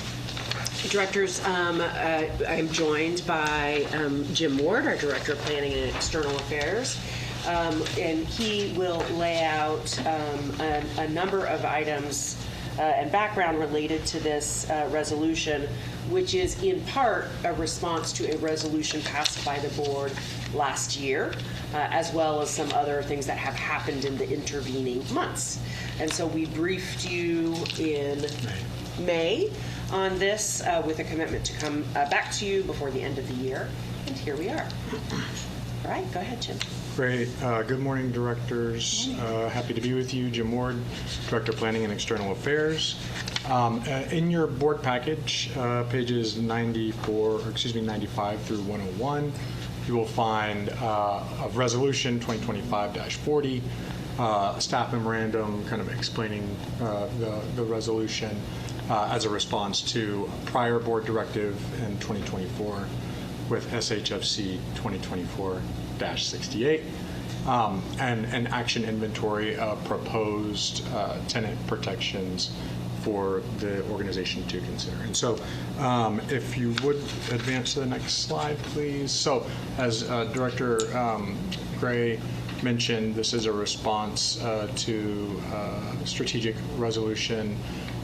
Speaker 3: Directors, I am joined by Jim Ward, our Director of Planning and External Affairs, and he will lay out a number of items and background related to this resolution, which is in part a response to a resolution passed by the board last year, as well as some other things that have happened in the intervening months. And so we briefed you in May on this with a commitment to come back to you before the end of the year. And here we are. All right, go ahead, Jim.
Speaker 10: Great. Good morning, directors. Happy to be with you. Jim Ward, Director of Planning and External Affairs. In your board package, pages 95 through 101, you will find a resolution 2025-40, a staff memorandum kind of explaining the resolution as a response to a prior board directive in 2024 with SHFC 2024-68, and an action inventory of proposed tenant protections for the organization to consider. And so if you would advance to the next slide, please. So as Director Gray mentioned, this is a response to strategic resolution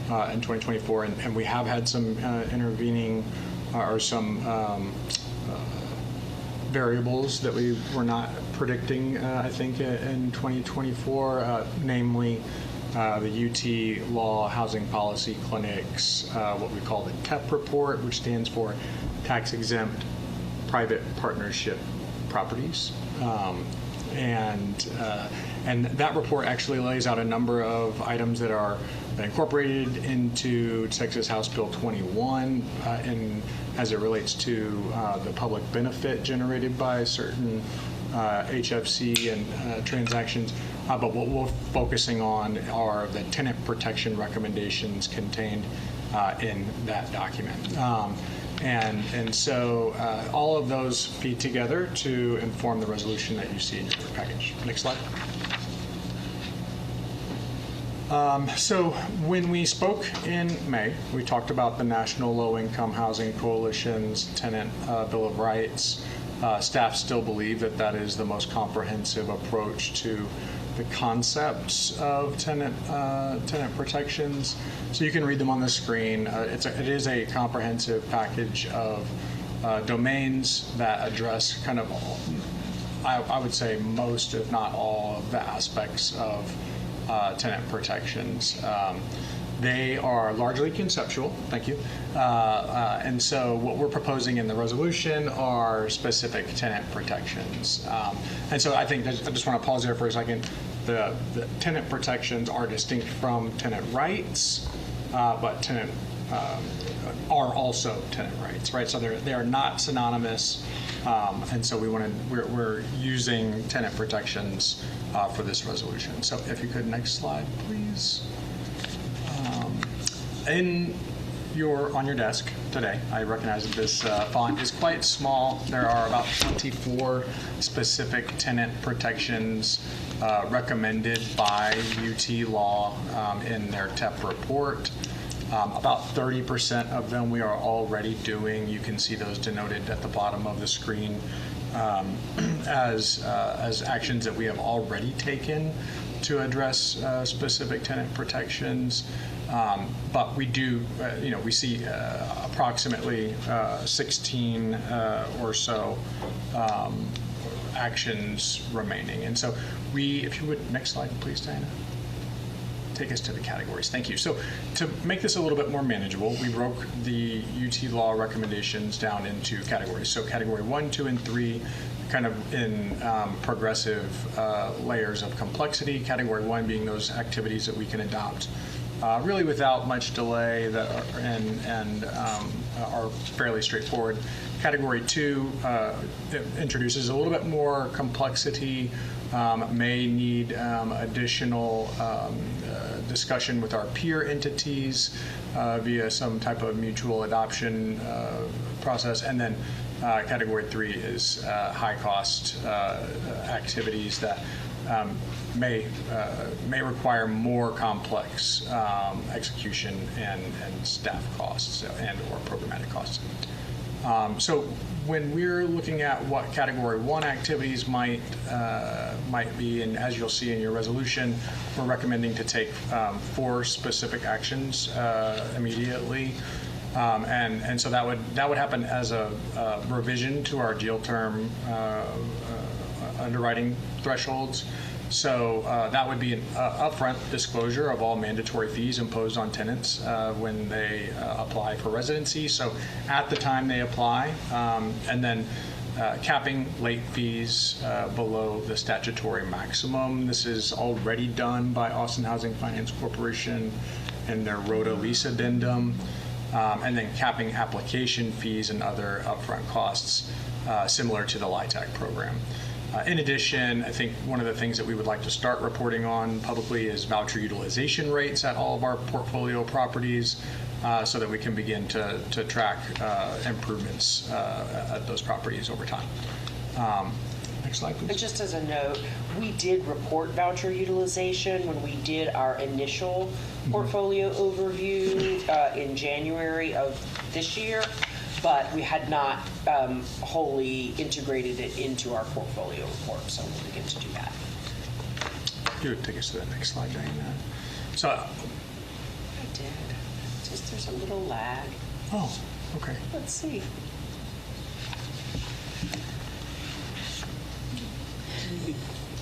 Speaker 10: in 2024, and we have had some intervening or some variables that we were not predicting, I think, in 2024, namely the UT Law Housing Policy Clinic's what we call the TEP report, which stands for Tax Exempt Private Partnership Properties. And that report actually lays out a number of items that are incorporated into Texas House Bill 21 as it relates to the public benefit generated by certain HFC and transactions. But what we're focusing on are the tenant protection recommendations contained in that document. And so all of those feed together to inform the resolution that you see in your package. Next slide. So when we spoke in May, we talked about the National Low-Income Housing Coalition's Tenant Bill of Rights. Staff still believe that that is the most comprehensive approach to the concepts of tenant protections. So you can read them on the screen. It is a comprehensive package of domains that address kind of, I would say, most, if not all, of the aspects of tenant protections. They are largely conceptual, thank you. And so what we're proposing in the resolution are specific tenant protections. And so I think, I just want to pause there for a second. The tenant protections are distinct from tenant rights, but tenant are also tenant rights, right? So they are not synonymous. And so we're using tenant protections for this resolution. So if you could, next slide, please. On your desk today, I recognize that this font is quite small. There are about 24 specific tenant protections recommended by UT Law in their TEP report. About 30% of them we are already doing. You can see those denoted at the bottom of the screen as actions that we have already taken to address specific tenant protections. But we do, we see approximately 16 or so actions remaining. And so if you would, next slide, please, Dianna. Take us to the categories. Thank you. So to make this a little bit more manageable, we broke the UT Law recommendations down into categories. So category 1, 2, and 3, kind of in progressive layers of complexity. Category 1 being those activities that we can adopt really without much delay and are fairly straightforward. Category 2 introduces a little bit more complexity, may need additional discussion with our peer entities via some type of mutual adoption process. And then category 3 is high cost activities that may require more complex execution and staff costs and or programmatic costs. So when we're looking at what category 1 activities might be, and as you'll see in your resolution, we're recommending to take 4 specific actions immediately. And so that would happen as a revision to our deal term underwriting thresholds. So that would be an upfront disclosure of all mandatory fees imposed on tenants when they apply for residency. So at the time they apply, and then capping late fees below the statutory maximum. This is already done by Austin Housing Finance Corporation in their ROTA lease addendum. And then capping application fees and other upfront costs similar to the LIHTC program. In addition, I think one of the things that we would like to start reporting on publicly is voucher utilization rates at all of our portfolio properties so that we can begin to track improvements at those properties over time. Next slide, please.
Speaker 3: But just as a note, we did report voucher utilization when we did our initial portfolio overview in January of this year, but we had not wholly integrated it into our portfolio report, so we'll begin to do that.
Speaker 10: You would take us to the next slide, Diana. So,
Speaker 3: I did. Just there's a little lag.
Speaker 10: oh, okay.
Speaker 3: Let's see.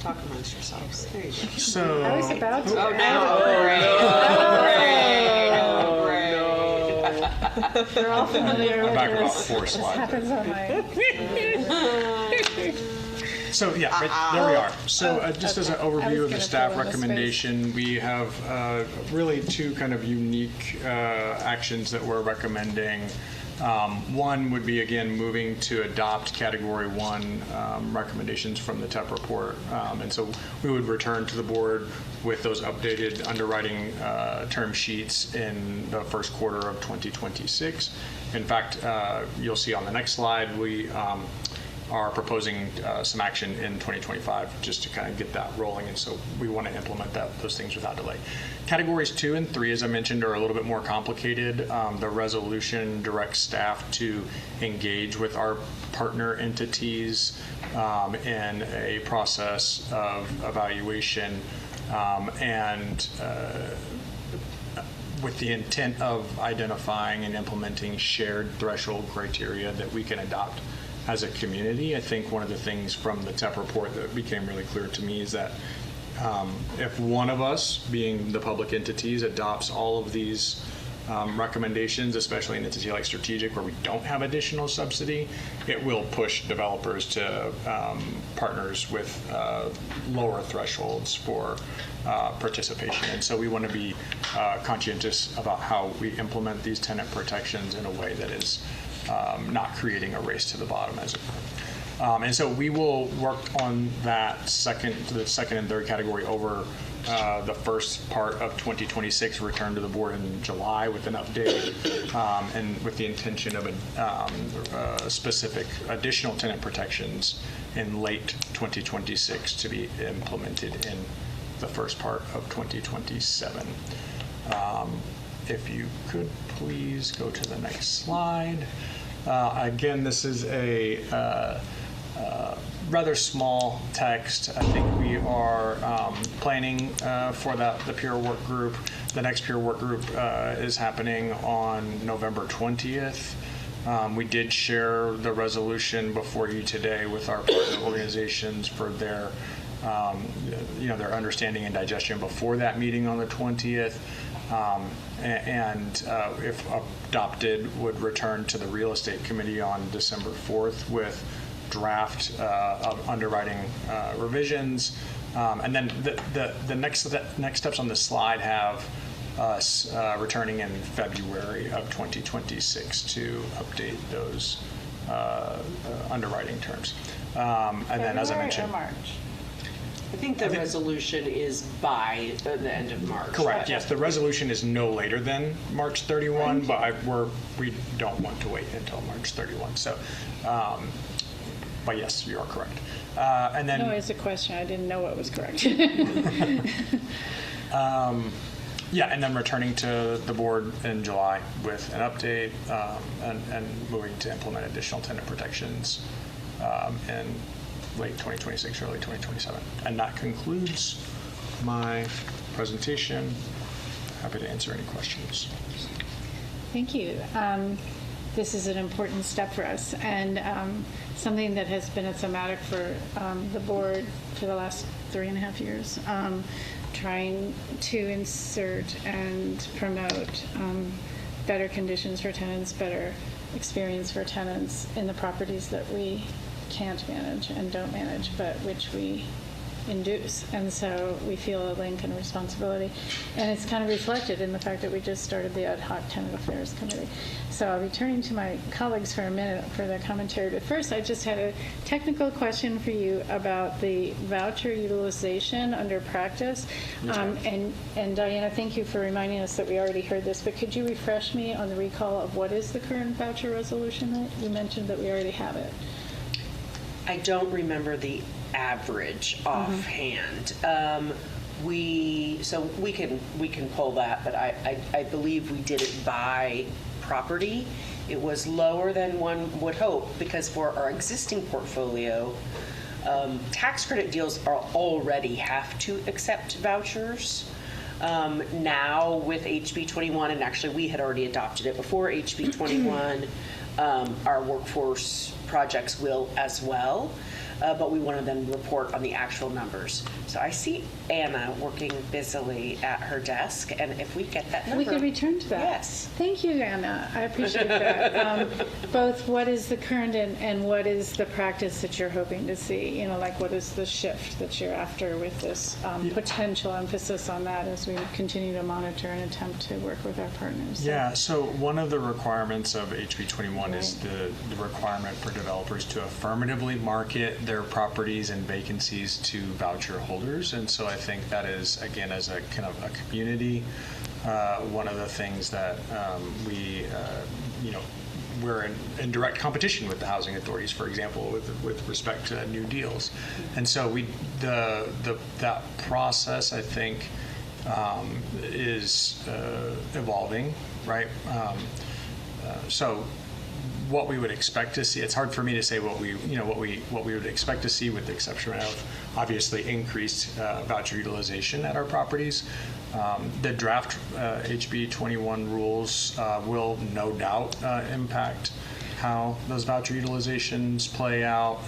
Speaker 3: Talk amongst yourselves. There you go.
Speaker 10: So,
Speaker 1: I was about to.
Speaker 3: Oh, no.
Speaker 1: They're all familiar with
Speaker 10: back about
Speaker 1: this.
Speaker 10: 4
Speaker 1: This
Speaker 10: slides.
Speaker 1: happens on my.
Speaker 10: So yeah, right, there we are. So just as an
Speaker 1: I was
Speaker 10: overview of the
Speaker 1: gonna
Speaker 10: staff
Speaker 1: fill in the space.
Speaker 10: recommendation, we have really 2 kind of unique actions that we're recommending. One would be, again, moving to adopt Category 1 recommendations from the TEP report. And so we would return to the board with those updated underwriting term sheets in the first quarter of 2026. In fact, you'll see on the next slide, we are proposing some action in 2025 just to kind of get that rolling, and so we want to implement those things without delay. Categories 2 and 3, as I mentioned, are a little bit more complicated. The resolution directs staff to engage with our partner entities in a process of evaluation and with the intent of identifying and implementing shared threshold criteria that we can adopt as a community. I think one of the things from the TEP report that became really clear to me is that if one of us, being the public entities, adopts all of these recommendations, especially an entity like Strategic where we don't have additional subsidy, it will push developers to partners with lower thresholds for participation. And so we want to be conscientious about how we implement these tenant protections in a way that is not creating a race to the bottom, as it were. And so we will work on that the second and third category over the first part of 2026, return to the board in July with an update, and with the intention of specific additional tenant protections in late 2026 to be implemented in the first part of 2027. If you could please go to the next slide. Again, this is a rather small text. I think we are planning for the peer work group. The next peer work group is happening on November 20th. We did share the resolution before you today with our partner organizations for their their understanding and digestion before that meeting on the 20th. And if adopted, would return to the Real Estate Committee on December 4th with draft of underwriting revisions. And then the next steps on the slide have us returning in February of 2026 to update those underwriting terms. And then, as I mentioned,
Speaker 1: February or March?
Speaker 3: I think the resolution is by the end of March.
Speaker 10: correct. Yes, the resolution is no later than March 31, but we don't want to wait until March 31. So, but yes, you are correct. And then
Speaker 1: No, it's a question. I didn't know what was correct.
Speaker 10: yeah, and then returning to the board in July with an update and moving to implement additional tenant protections in late 2026, early 2027. And that concludes my presentation. Happy to answer any questions.
Speaker 1: Thank you. This is an important step for us, and something that has been a thematic for the board for the last 3.5 years, trying to insert and promote better conditions for tenants, better experience for tenants in the properties that we can't manage and don't manage, but which we induce. And so we feel a link and a responsibility. And it's kind of reflected in the fact that we just started the ad hoc tenant affairs committee. So I'll be turning to my colleagues for a minute for their commentary. But first, I just had a technical question for you about the voucher utilization under practice. And Diana, thank you for reminding us that we already heard this, but could you refresh me on the recall of what is the current voucher resolution that you mentioned that we already have it?
Speaker 3: I don't remember the average offhand. We can pull that, but I believe we did it by property. It was lower than one would hope because for our existing portfolio, tax credit deals are already have to accept vouchers. Now with HB 21, and actually we had already adopted it before HB 21, our workforce projects will as well, but we want to then report on the actual numbers. So I see Anna working busily at her desk, and if we get that number.
Speaker 1: We could return to that.
Speaker 3: Yes.
Speaker 1: Thank you, Anna. I appreciate that. Both what is the current and what is the practice that you're hoping to see? You know, like what is the shift that you're after with this potential emphasis on that as we continue to monitor and attempt to work with our partners? So.
Speaker 10: Yeah, so one of the requirements of HB 21 is the requirement for developers to affirmatively market their properties and vacancies to voucher holders. And so I think that is, again, as a kind of a community, one of the things that we're in direct competition with the housing authorities, for example, with respect to new deals. And so that process, I think, is evolving, right? So what we would expect to see, it's hard for me to say what we would expect to see, with the exception of obviously increased voucher utilization at our properties. The draft HB 21 rules will no doubt impact how those voucher utilizations play out.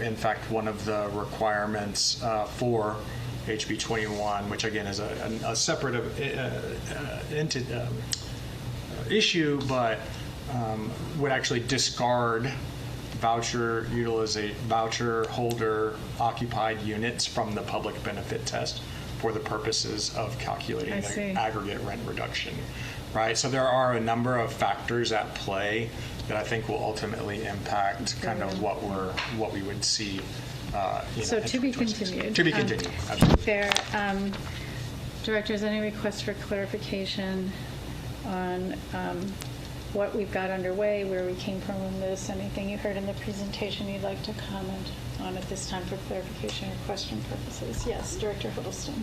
Speaker 10: In fact, one of the requirements for HB 21, which again is a separate issue, but would actually discard voucher holder occupied units from the public benefit test for the purposes of calculating aggregate rent reduction, right? So there are a number of factors at play that I think will ultimately impact kind of what we would see.
Speaker 1: So to be continued.
Speaker 10: To be continued. Absolutely.
Speaker 1: Fair. Directors, any requests for clarification on what we've got underway, where we came from in this, anything you heard in the presentation you'd like to comment on at this time for clarification or question purposes? Yes, Director Huddleston.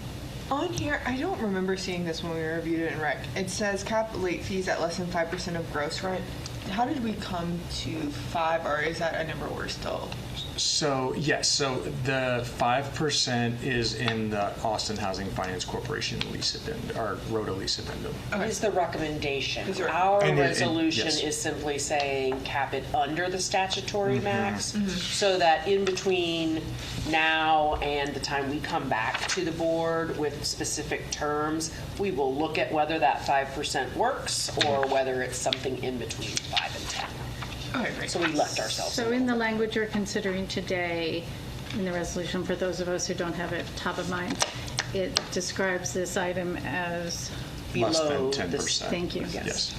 Speaker 4: On here, I don't remember seeing this when we reviewed it in rec. It says cap late fees at less than 5% of gross rent. How did we come to 5, or is that a number we're still?
Speaker 10: So yes, so the 5% is in the Austin Housing Finance Corporation lease addendum, or ROTA lease addendum.
Speaker 3: It is the recommendation.
Speaker 4: Is there-
Speaker 3: Our
Speaker 10: And
Speaker 3: resolution
Speaker 10: yes.
Speaker 3: is simply saying cap it under the statutory max, so that in between now and the time we come back to the board with specific terms, we will look at whether that 5% works or whether it's something in between 5 and 10.
Speaker 4: Okay, great.
Speaker 3: So we left ourselves.
Speaker 1: So in the language you're considering today, in the resolution, for those of us who don't have it top of mind, it describes this item as,
Speaker 10: Less
Speaker 3: Below
Speaker 10: than
Speaker 3: the
Speaker 10: 10%.
Speaker 1: thank you.
Speaker 10: Yes.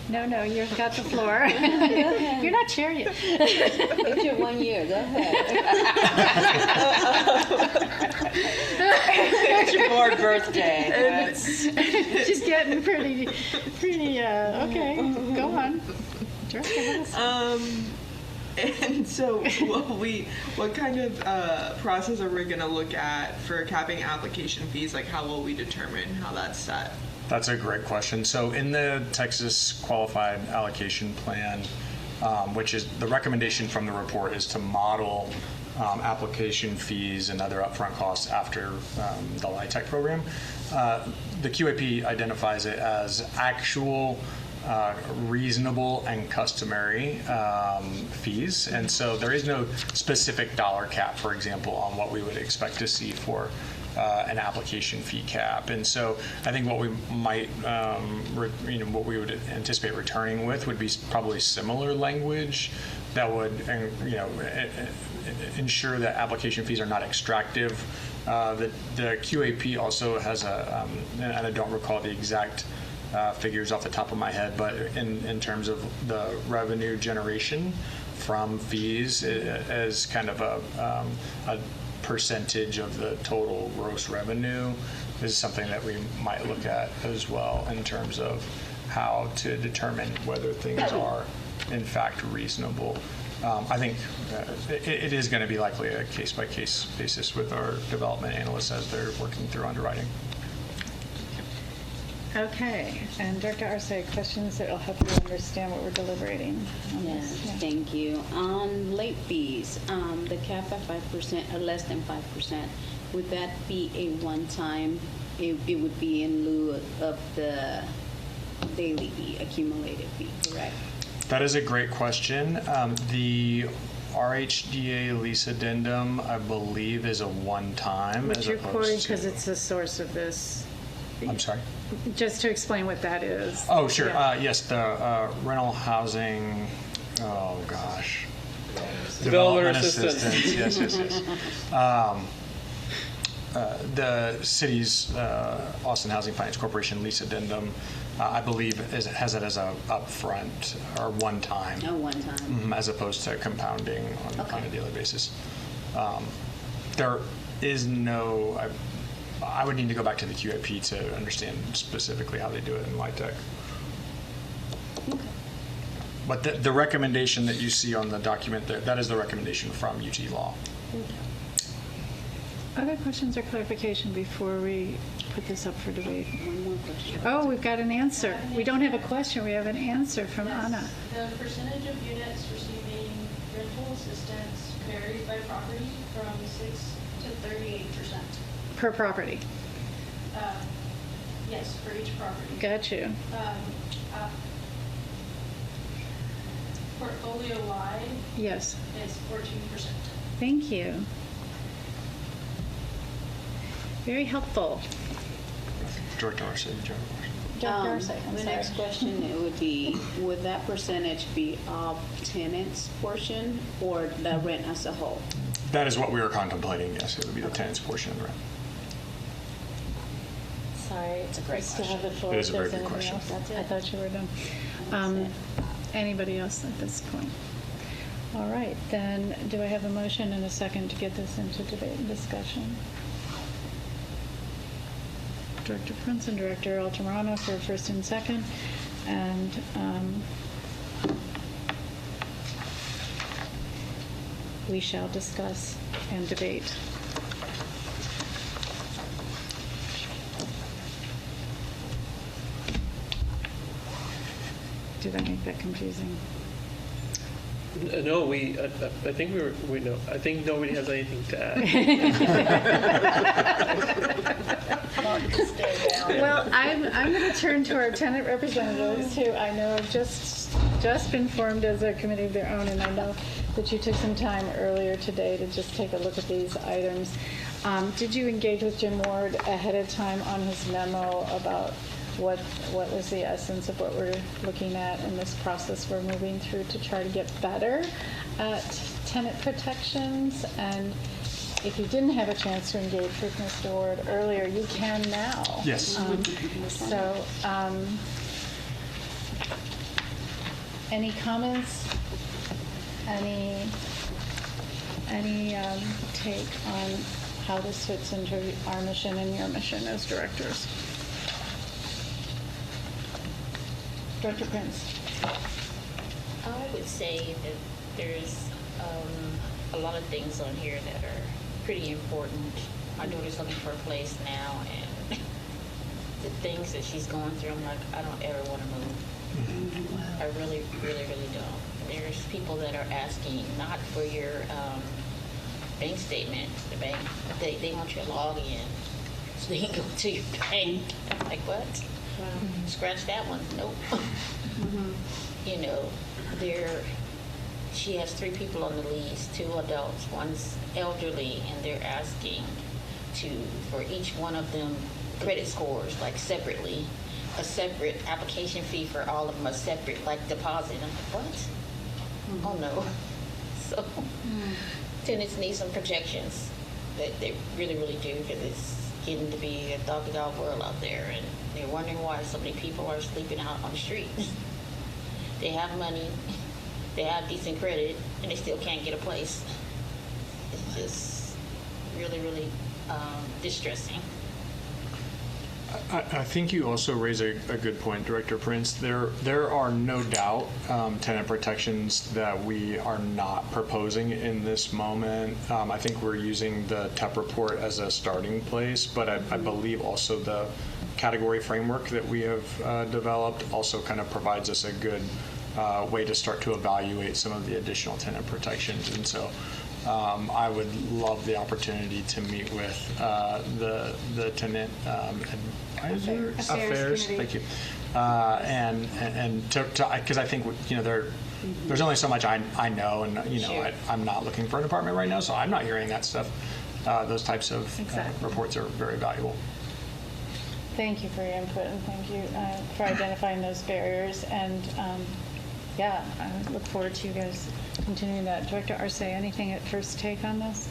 Speaker 1: No, you've got the floor. You're not chair yet.
Speaker 7: It's your 1 year, go ahead.
Speaker 3: It's your board birthday. That's-
Speaker 1: She's getting pretty, okay, go on. Director Huddleston.
Speaker 4: And so what kind of process are we going to look at for capping application fees? Like, how will we determine how that's set?
Speaker 10: That's a great question. So in the Texas Qualified Allocation Plan, which is the recommendation from the report, is to model application fees and other upfront costs after the LIHTC program. The QAP identifies it as actual reasonable and customary fees. And so there is no specific dollar cap, for example, on what we would expect to see for an application fee cap. And so I think what we might, what we would anticipate returning with would be probably similar language that would, ensure that application fees are not extractive. The QAP also has and I don't recall the exact figures off the top of my head, but in terms of the revenue generation from fees as kind of a percentage of the total gross revenue is something that we might look at as well in terms of how to determine whether things are in fact reasonable. I think it is going to be likely a case-by-case basis with our development analysts as they're working through underwriting.
Speaker 1: Okay, and Director Arce, questions that will help you understand what we're deliberating on
Speaker 11: Yes,
Speaker 1: this? Yeah.
Speaker 11: thank you. On late fees, the cap at 5% or less than 5%, would that be a one-time? It would be in lieu of the daily fee, accumulated fee, correct?
Speaker 10: That is a great question. The RHDA lease addendum, I believe, is a one-time.
Speaker 1: Which
Speaker 10: as
Speaker 1: you're
Speaker 10: opposed
Speaker 1: quoting
Speaker 10: to-
Speaker 1: because it's the source of this.
Speaker 10: I'm sorry?
Speaker 1: Just to explain what that is.
Speaker 10: Oh, sure.
Speaker 1: Yeah.
Speaker 10: Yes, the rental housing, oh, gosh.
Speaker 9: Development assistance.
Speaker 10: Yes. The city's Austin Housing Finance Corporation lease addendum, I believe, has it as a upfront or one time.
Speaker 11: Oh, one time.
Speaker 10: As opposed to compounding on
Speaker 11: Okay.
Speaker 10: a daily basis. There is no, I would need to go back to the QAP to understand specifically how they do it in LIHTC.
Speaker 11: Okay.
Speaker 10: But the recommendation that you see on the document, that is the recommendation from UT Law.
Speaker 1: Other questions or clarification before we put this up for debate?
Speaker 11: One more question.
Speaker 1: Oh, we've got an answer. We don't have a question, we have an answer from Anna.
Speaker 12: The percentage of units receiving rental assistance varies by property from 6 to 38%.
Speaker 1: Per property.
Speaker 12: Yes, for each property.
Speaker 1: Got you.
Speaker 12: Portfolio-wide,
Speaker 1: Yes.
Speaker 12: it's 14%.
Speaker 1: Thank you. Very helpful.
Speaker 10: Director Arce, did you have a question?
Speaker 1: Dr. Arce, I'm
Speaker 11: The
Speaker 1: sorry.
Speaker 11: next question it would be, would that percentage be of tenants portion or the rent as a whole?
Speaker 10: That is what we were contemplating, yes. It would be the tenant's portion of the rent.
Speaker 1: Sorry. It's a great question. Still have the floor.
Speaker 10: It is
Speaker 1: if
Speaker 10: a very
Speaker 1: there's
Speaker 10: good
Speaker 1: anything
Speaker 10: question.
Speaker 1: else.
Speaker 11: That's it.
Speaker 1: I thought you were done.
Speaker 11: That's it.
Speaker 1: Anybody else at this point? All right, then do I have a motion and a second to get this into debate and discussion? Director Prince and Director Altamirano for first and second, and we shall discuss and debate. Did I make that confusing?
Speaker 9: No, I think we know. I think nobody has anything to add.
Speaker 1: Well, I'm going to turn to our tenant representatives, who I know have just been formed as a committee of their own, and I know that you took some time earlier today to just take a look at these items. Did you engage with Jim Ward ahead of time on his memo about what was the essence of what we're looking at in this process we're moving through to try to get better at tenant protections? And if you didn't have a chance to engage with Mr. Ward earlier, you can now.
Speaker 10: Yes.
Speaker 1: So, any comments? Any take on how this fits into our mission and your mission as directors? Director Prince.
Speaker 13: I would say that there's a lot of things on here that are pretty important. My daughter's looking for a place now, and the things that she's going through, I'm like, I don't ever want to move. I really, really, really don't. There's people that are asking not for your bank statement, the bank, they want your login so they can go to your bank. I'm like, what? Scratch that one. Nope. You know, she has 3 people on the lease, 2 adults, one's elderly, and they're asking for each one of them credit scores, like separately, a separate application fee for all of them, a separate like deposit. I'm like, what? Oh no. So tenants need some protections. They really, really do, because it's getting to be a dog-to-dog world out there, and they're wondering why so many people are sleeping out on the street. They have money, they have decent credit, and they still can't get a place. It's just really, really distressing.
Speaker 5: I think you also raise a good point, Director Prince. There are no doubt tenant protections that we are not proposing in this moment. I think we're using the TEP report as a starting place, but I believe also the category framework that we have developed also kind of provides us a good way to start to evaluate some of the additional tenant protections. And so I would love the opportunity to meet with the tenant affairs. Thank you. And because I think there's only so much I know, and
Speaker 13: Sure.
Speaker 5: I'm not looking for an apartment right now, so I'm not hearing that stuff. Those types of reports are very valuable.
Speaker 1: Thank you for your input, and thank you for identifying those barriers. And yeah, I look forward to you guys continuing that. Director Arce, anything at first take on this?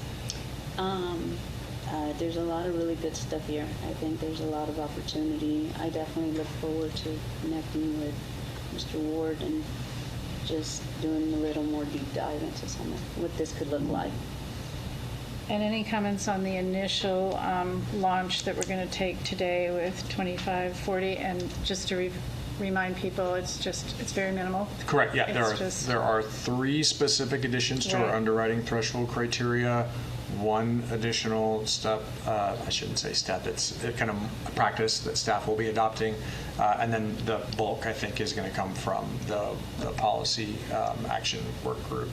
Speaker 11: There's a lot of really good stuff here. I think there's a lot of opportunity. I definitely look forward to connecting with Mr. Ward and just doing a little more deep dive into what this could look like.
Speaker 1: And any comments on the initial launch that we're going to take today with 2540? And just to remind people, it's very minimal.
Speaker 5: Correct. Yeah,
Speaker 1: It's
Speaker 5: there are 3 specific additions to our underwriting threshold criteria. 1 additional step, I shouldn't say step, it's kind of a practice that staff will be adopting. And then the bulk, I think, is going to come from the policy action work group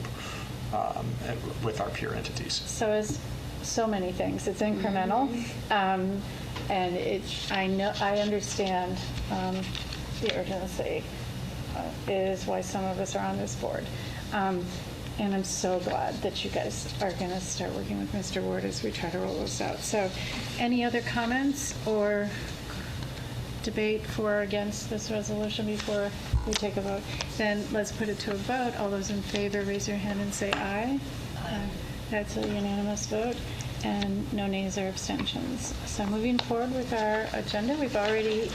Speaker 5: with our peer entities.
Speaker 1: So as so many things, it's incremental, and I understand the urgency is why some of us are on this board. And I'm so glad that you guys are going to start working with Mr. Ward as we try to roll this out. So any other comments or debate for or against this resolution before we take a vote? Then let's put it to a vote. All those in favor, raise your hand and say aye. Aye. That's a unanimous vote, and no nays or abstentions. So moving forward with our agenda, we've already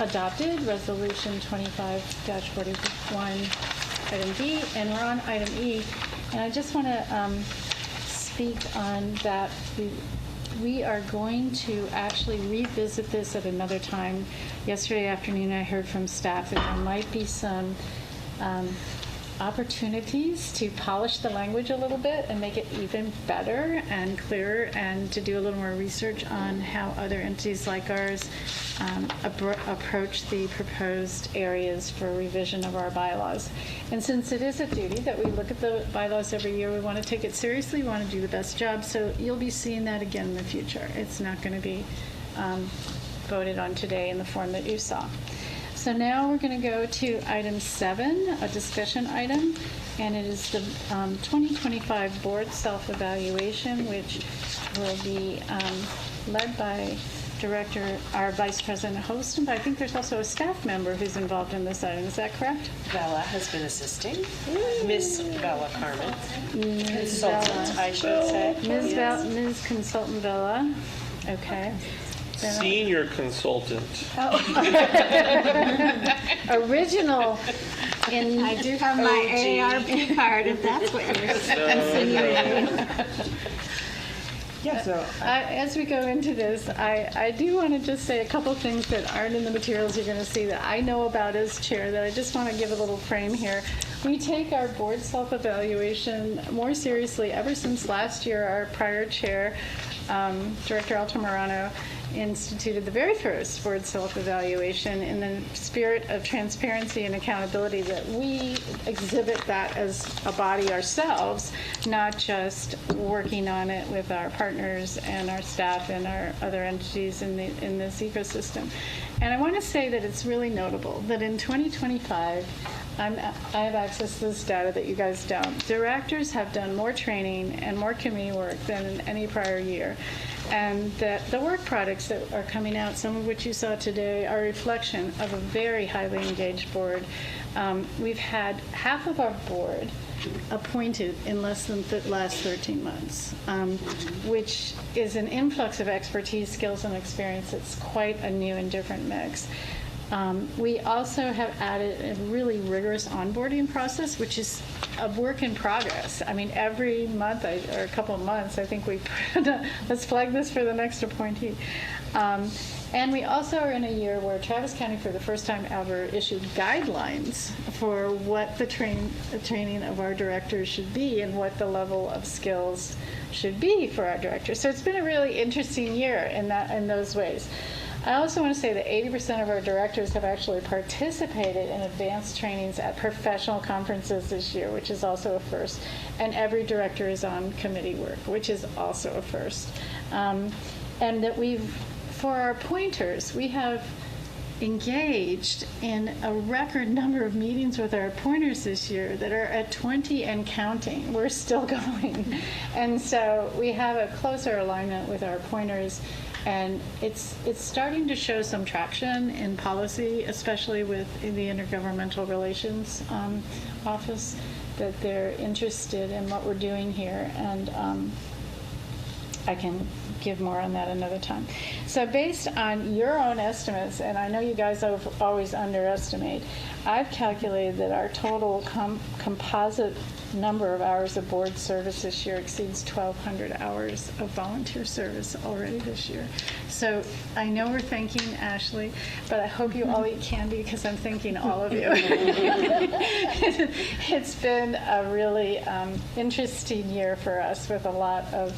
Speaker 1: adopted Resolution 25-41, item B, and we're on item E. And I just want to speak on that. We are going to actually revisit this at another time. Yesterday afternoon, I heard from staff that there might be some opportunities to polish the language a little bit and make it even better and clearer, and to do a little more research on how other entities like ours approach the proposed areas for revision of our bylaws. And since it is a duty that we look at the bylaws every year, we want to take it seriously, we want to do the best job, so you'll be seeing that again in the future. It's not going to be voted on today in the form that you saw. So now we're going to go to item 7, a discussion item, and it is the 2025 board self-evaluation, which will be led by our Vice President Hostin, but I think there's also a staff member who's involved in this item. Is that correct?
Speaker 3: Bella has been assisting. Miss Bella Carmen. Consultant, I should say.
Speaker 1: Ms. Consultant Bella. Okay.
Speaker 9: Senior consultant.
Speaker 1: Original.
Speaker 11: I do have my AARP card, if that's what you're insinuating.
Speaker 4: Yeah, so
Speaker 1: As we go into this, I do want to just say a couple things that aren't in the materials you're going to see that I know about as chair that I just want to give a little frame here. We take our board self-evaluation more seriously. Ever since last year, our prior chair, Director Altamirano, instituted the very first board self-evaluation in the spirit of transparency and accountability, that we exhibit that as a body ourselves, not just working on it with our partners and our staff and our other entities in this ecosystem. And I want to say that it's really notable that in 2025, I have access to this data that you guys don't. Directors have done more training and more committee work than in any prior year. And that the work products that are coming out, some of which you saw today, are a reflection of a very highly engaged board. We've had half of our board appointed in less than the last 13 months, which is an influx of expertise, skills, and experience. It's quite a new and different mix. We also have added a really rigorous onboarding process, which is a work in progress. I mean, every month or a couple of months, I think we put let's flag this for the next appointee. And we also are in a year where Travis County, for the first time ever, issued guidelines for what the training of our directors should be and what the level of skills should be for our directors. So it's been a really interesting year in those ways. I also want to say that 80% of our directors have actually participated in advanced trainings at professional conferences this year, which is also a first. And every director is on committee work, which is also a first. And that for our appointers, we have engaged in a record number of meetings with our appointers this year that are at 20 and counting. We're still going. And so we have a closer alignment with our appointers. And it's starting to show some traction in policy, especially with the Intergovernmental Relations Office, that they're interested in what we're doing here. And I can give more on that another time. So based on your own estimates, and I know you guys always underestimate, I've calculated that our total composite number of hours of board service this year exceeds 1,200 hours of volunteer service already this year. So I know we're thanking Ashley, but I hope you all eat candy because I'm thanking all of you. It's been a really interesting year for us with a lot of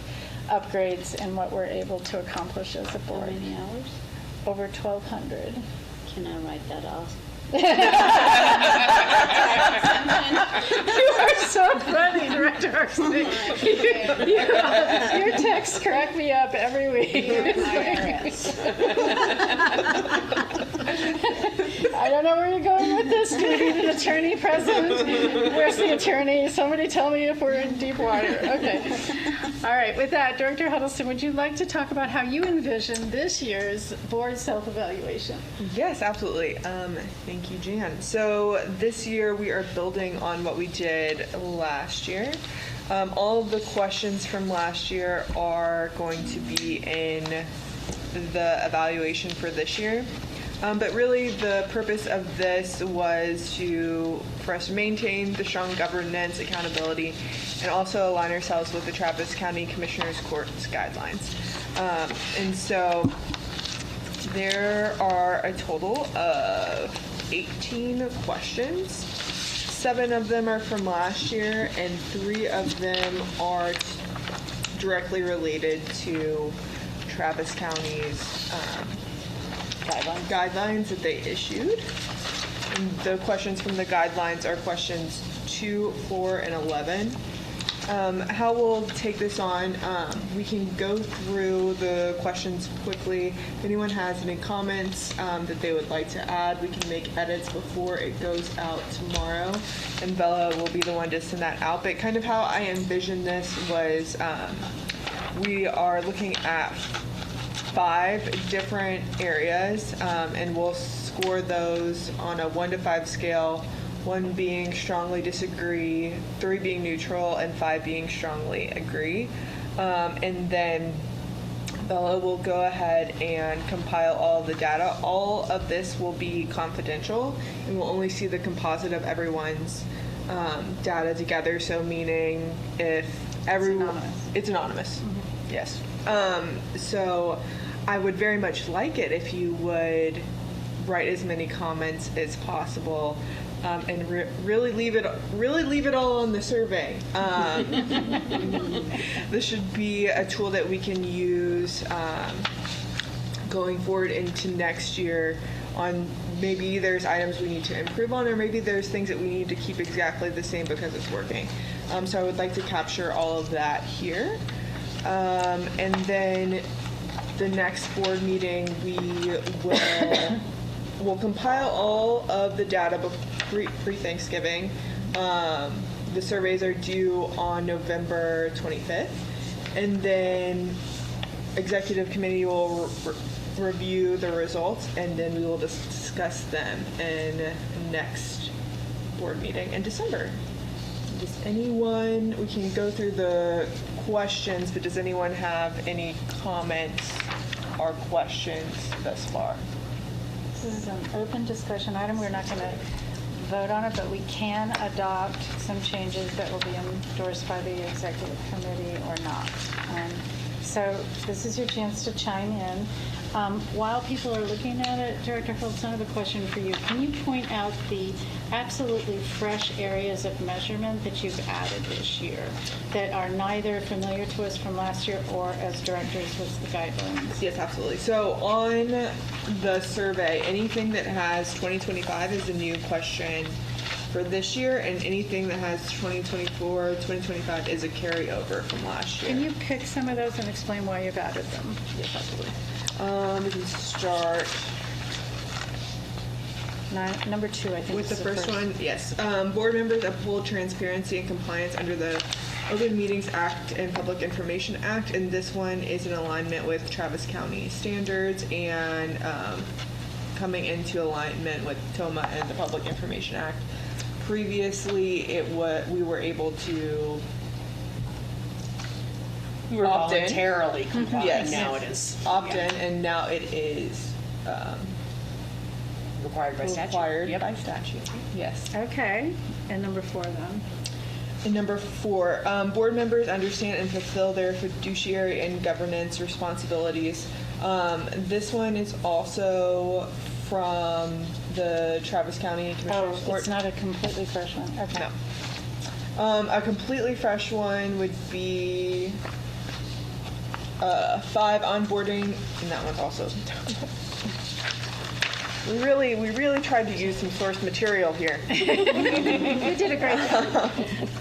Speaker 1: upgrades in what we're able to accomplish as a board.
Speaker 11: How many hours?
Speaker 1: Over 1,200.
Speaker 11: Can I write that off?
Speaker 1: You are so funny, Director Arsenault. Your texts crack me up every week. I don't know where you're going with this. Do we need an attorney present? Where's the attorney? Somebody tell me if we're in deep water. Okay. All right. With that, Director Huddleston, would you like to talk about how you envision this year's board self-evaluation?
Speaker 4: Yes, absolutely. Thank you, Jan. So this year we are building on what we did last year. All of the questions from last year are going to be in the evaluation for this year. But really the purpose of this was for us to maintain the strong governance, accountability, and also align ourselves with the Travis County Commissioners Court's guidelines. And so there are a total of 18 questions. 7 of them are from last year, and 3 of them are directly related to Travis County's guidelines that they issued. And the questions from the guidelines are questions 2, 4, and 11. How we'll take this on, we can go through the questions quickly. If anyone has any comments that they would like to add, we can make edits before it goes out tomorrow, and Bella will be the one to send that out. But kind of how I envisioned this was we are looking at 5 different areas, and we'll score those on a 1 to 5 scale, 1 being strongly disagree, 3 being neutral, and 5 being strongly agree. And then Bella will go ahead and compile all of the data. All of this will be confidential, and we'll only see the composite of everyone's data together. So meaning if everyone, it's anonymous. Mm-hmm. Yes. So I would very much like it if you would write as many comments as possible, and really leave it all on the survey. This should be a tool that we can use going forward into next year. On maybe there's items we need to improve on, or maybe there's things that we need to keep exactly the same because it's working. So I would like to capture all of that here. And then the next board meeting, we'll compile all of the data pre-Thanksgiving. The surveys are due on November 25th. And then executive committee will review the results, and then we will discuss them in next board meeting in December. Does anyone, we can go through the questions, but does anyone have any comments or questions thus far?
Speaker 1: This is an open discussion item. We're not going to vote on it, but we can adopt some changes that will be endorsed by the executive committee or not. So this is your chance to chime in. While people are looking at it, Director Holtz, I have a question for you. Can you point out the absolutely fresh areas of measurement that you've added this year that are neither familiar to us from last year or as directors with the guidelines?
Speaker 4: Yes, absolutely. So on the survey, anything that has 2025 is a new question for this year, and anything that has 2024, 2025 is a carryover from last year.
Speaker 1: Can you pick some of those and explain why you've added them?
Speaker 4: Yes, absolutely. We can start
Speaker 1: Number 2, I think.
Speaker 4: with the
Speaker 1: is
Speaker 4: first one. Yes. Board members uphold transparency and compliance under the Open Meetings Act and Public Information Act, and this one is in alignment with Travis County standards and coming into alignment with TOMA and the Public Information Act. Previously, we were able to opt in.
Speaker 3: Voluntarily complying.
Speaker 4: Yes.
Speaker 3: Now it is
Speaker 4: Opt in, and now it is
Speaker 3: required by statute.
Speaker 4: required by statute. Yes.
Speaker 1: Okay. And number 4 then?
Speaker 4: And number 4, board members understand and fulfill their fiduciary and governance responsibilities. This one is also from the Travis County Commissioner's Court.
Speaker 1: It's not a completely fresh one. Okay.
Speaker 4: No. A completely fresh one would be 5 onboarding, and that one's also. We really tried to use some source material here.
Speaker 1: You did a great job.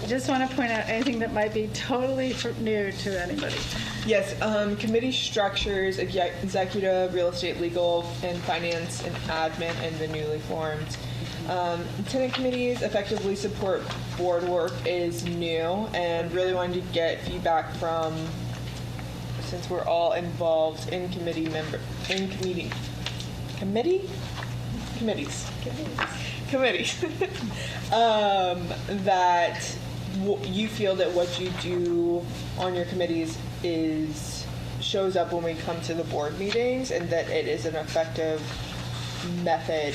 Speaker 1: Just want to point out anything that might be totally new to anybody.
Speaker 4: Yes, committee structures, executive, real estate, legal, and finance, and admin, and the newly formed. Tenant committees effectively support board work is new, and really wanted to get feedback from, since we're all involved in committees, that you feel that what you do on your committees shows up when we come to the board meetings, and that it is an effective method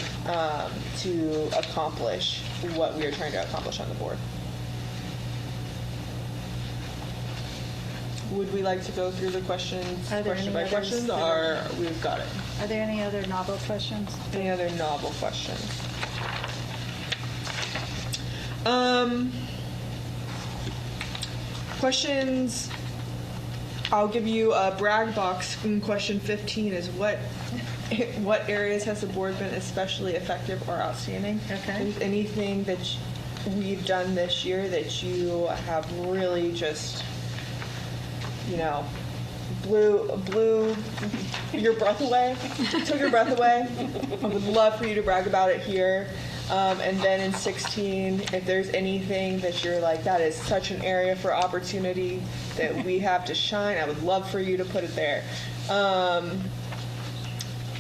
Speaker 4: to accomplish what we are trying to accomplish on the board. Would we like to go through the questions
Speaker 1: Are there
Speaker 4: question
Speaker 1: any
Speaker 4: by question, or we've got it?
Speaker 1: Are there any other novel questions?
Speaker 4: Any other novel questions? Questions. I'll give you a brag box. Question 15 is what areas has the board been especially effective or outstanding?
Speaker 1: Okay.
Speaker 4: Is anything that we've done this year that you have really just, blew your breath away, took your breath away? I would love for you to brag about it here. And then in 16, if there's anything that you're like, that is such an area for opportunity that we have to shine, I would love for you to put it there.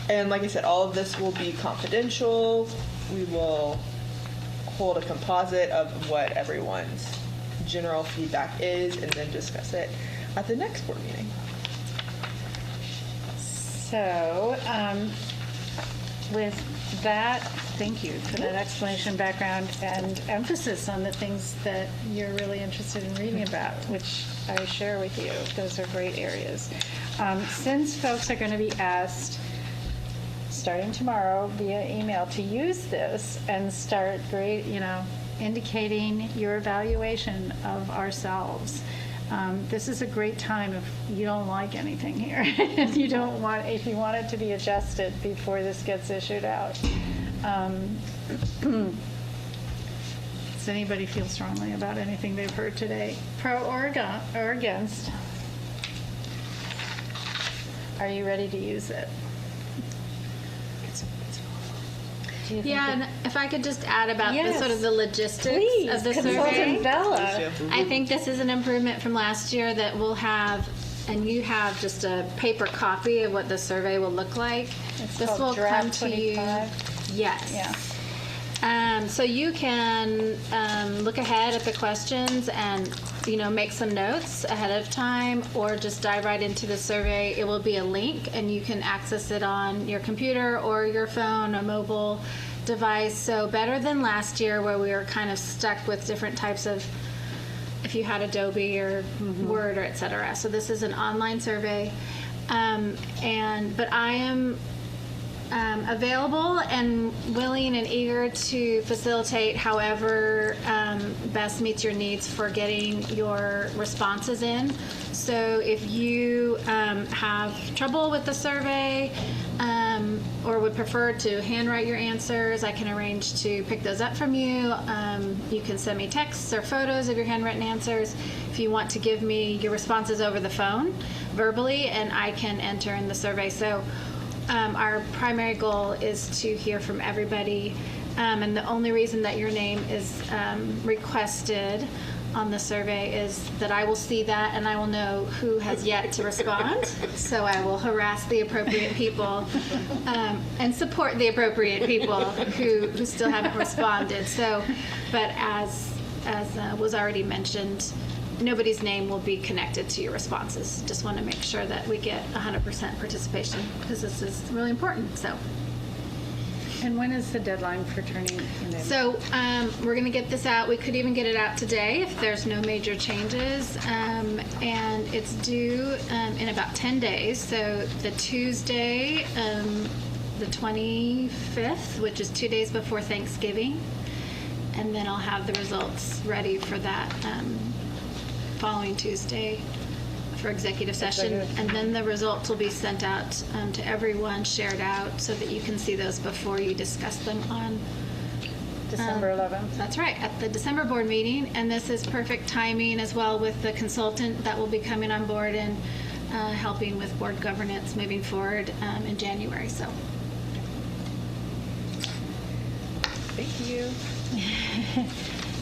Speaker 4: And like I said, all of this will be confidential. We will hold a composite of what everyone's general feedback is, and then discuss it at the next board meeting.
Speaker 1: So, with that, thank you for that explanation, background, and emphasis on the things that you're really interested in reading about, which I share with you. Those are great areas. Since folks are going to be asked, starting tomorrow via email, to use this and start indicating your evaluation of ourselves. This is a great time if you don't like anything here, if you want it to be adjusted before this gets issued out. Does anybody feel strongly about anything they've heard today, pro or against? Are you ready to use it? Do you think
Speaker 14: Yeah,
Speaker 1: it-
Speaker 14: and if I could just add about the
Speaker 1: Yes.
Speaker 14: sort of the logistics
Speaker 1: Please,
Speaker 14: of the
Speaker 1: Consultant
Speaker 14: survey.
Speaker 1: Bella.
Speaker 14: I think this is an improvement from last year that we'll have, and you have just a paper copy of what the survey will look like.
Speaker 1: It's
Speaker 14: This
Speaker 1: called
Speaker 14: will
Speaker 1: Draft
Speaker 14: come to you.
Speaker 1: 25.
Speaker 14: Yes.
Speaker 1: Yeah.
Speaker 14: So you can look ahead at the questions and, make some notes ahead of time, or just dive right into the survey. It will be a link, and you can access it on your computer or your phone or mobile device. So better than last year, where we were kind of stuck with different types of, if you had Adobe or Word or et cetera. So this is an online survey. But I am available and willing and eager to facilitate however best meets your needs for getting your responses in. So if you have trouble with the survey or would prefer to handwrite your answers, I can arrange to pick those up from you. You can send me texts or photos of your handwritten answers. If you want to give me your responses over the phone verbally, and I can enter in the survey. So our primary goal is to hear from everybody, and the only reason that your name is requested on the survey is that I will see that and I will know who has yet to respond. So I will harass the appropriate people and support the appropriate people who still haven't responded. So, but as was already mentioned, nobody's name will be connected to your responses. Just want to make sure that we get 100% participation, because this is really important. So.
Speaker 1: And when is the deadline for turning in?
Speaker 14: So we're going to get this out. We could even get it out today if there's no major changes. And it's due in about 10 days. So the Tuesday, the 25th, which is 2 days before Thanksgiving. And then I'll have the results ready for that following Tuesday for executive session. And then the results will be sent out to everyone, shared out, so that you can see those before you discuss them on
Speaker 1: December 11th.
Speaker 14: That's right, at the December board meeting. And this is perfect timing as well with the consultant that will be coming on board and helping with board governance moving forward in January. So.
Speaker 1: Thank you.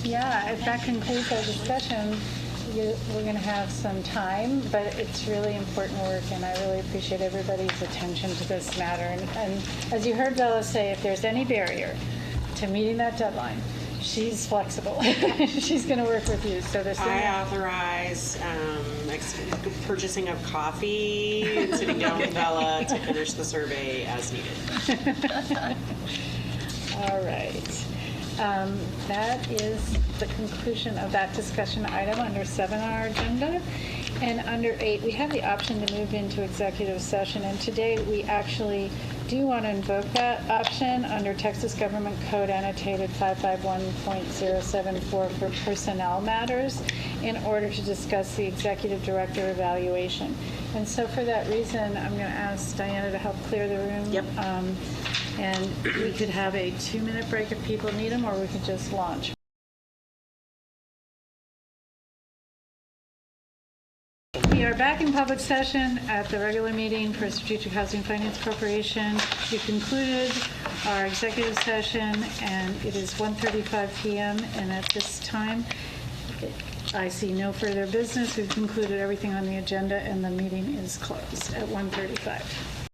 Speaker 1: Yeah, if that concludes our discussion, we're going to have some time, but it's really important work, and I really appreciate everybody's attention to this matter. And as you heard Bella say, if there's any barrier to meeting that deadline, she's flexible. She's going to work with you. So there's
Speaker 3: I authorize purchasing of coffee and sitting down with Bella to finish the survey as needed.
Speaker 1: All right. That is the conclusion of that discussion item under 7 on our agenda. And under 8, we have the option to move into executive session. And today we actually do want to invoke that option under Texas Government Code annotated 551.074 for personnel matters in order to discuss the executive director evaluation. And so for that reason, I'm going to ask Dianna to help clear the room.
Speaker 3: Yep.
Speaker 1: And we could have a 2-minute break if people need them, or we could just launch. We are back in public session at the regular meeting for Strategic Housing Finance Corporation. We concluded our executive session, and it is 1:35 p.m. And at this time, I see no further business. We've concluded everything on the agenda, and the meeting is closed at 1:35.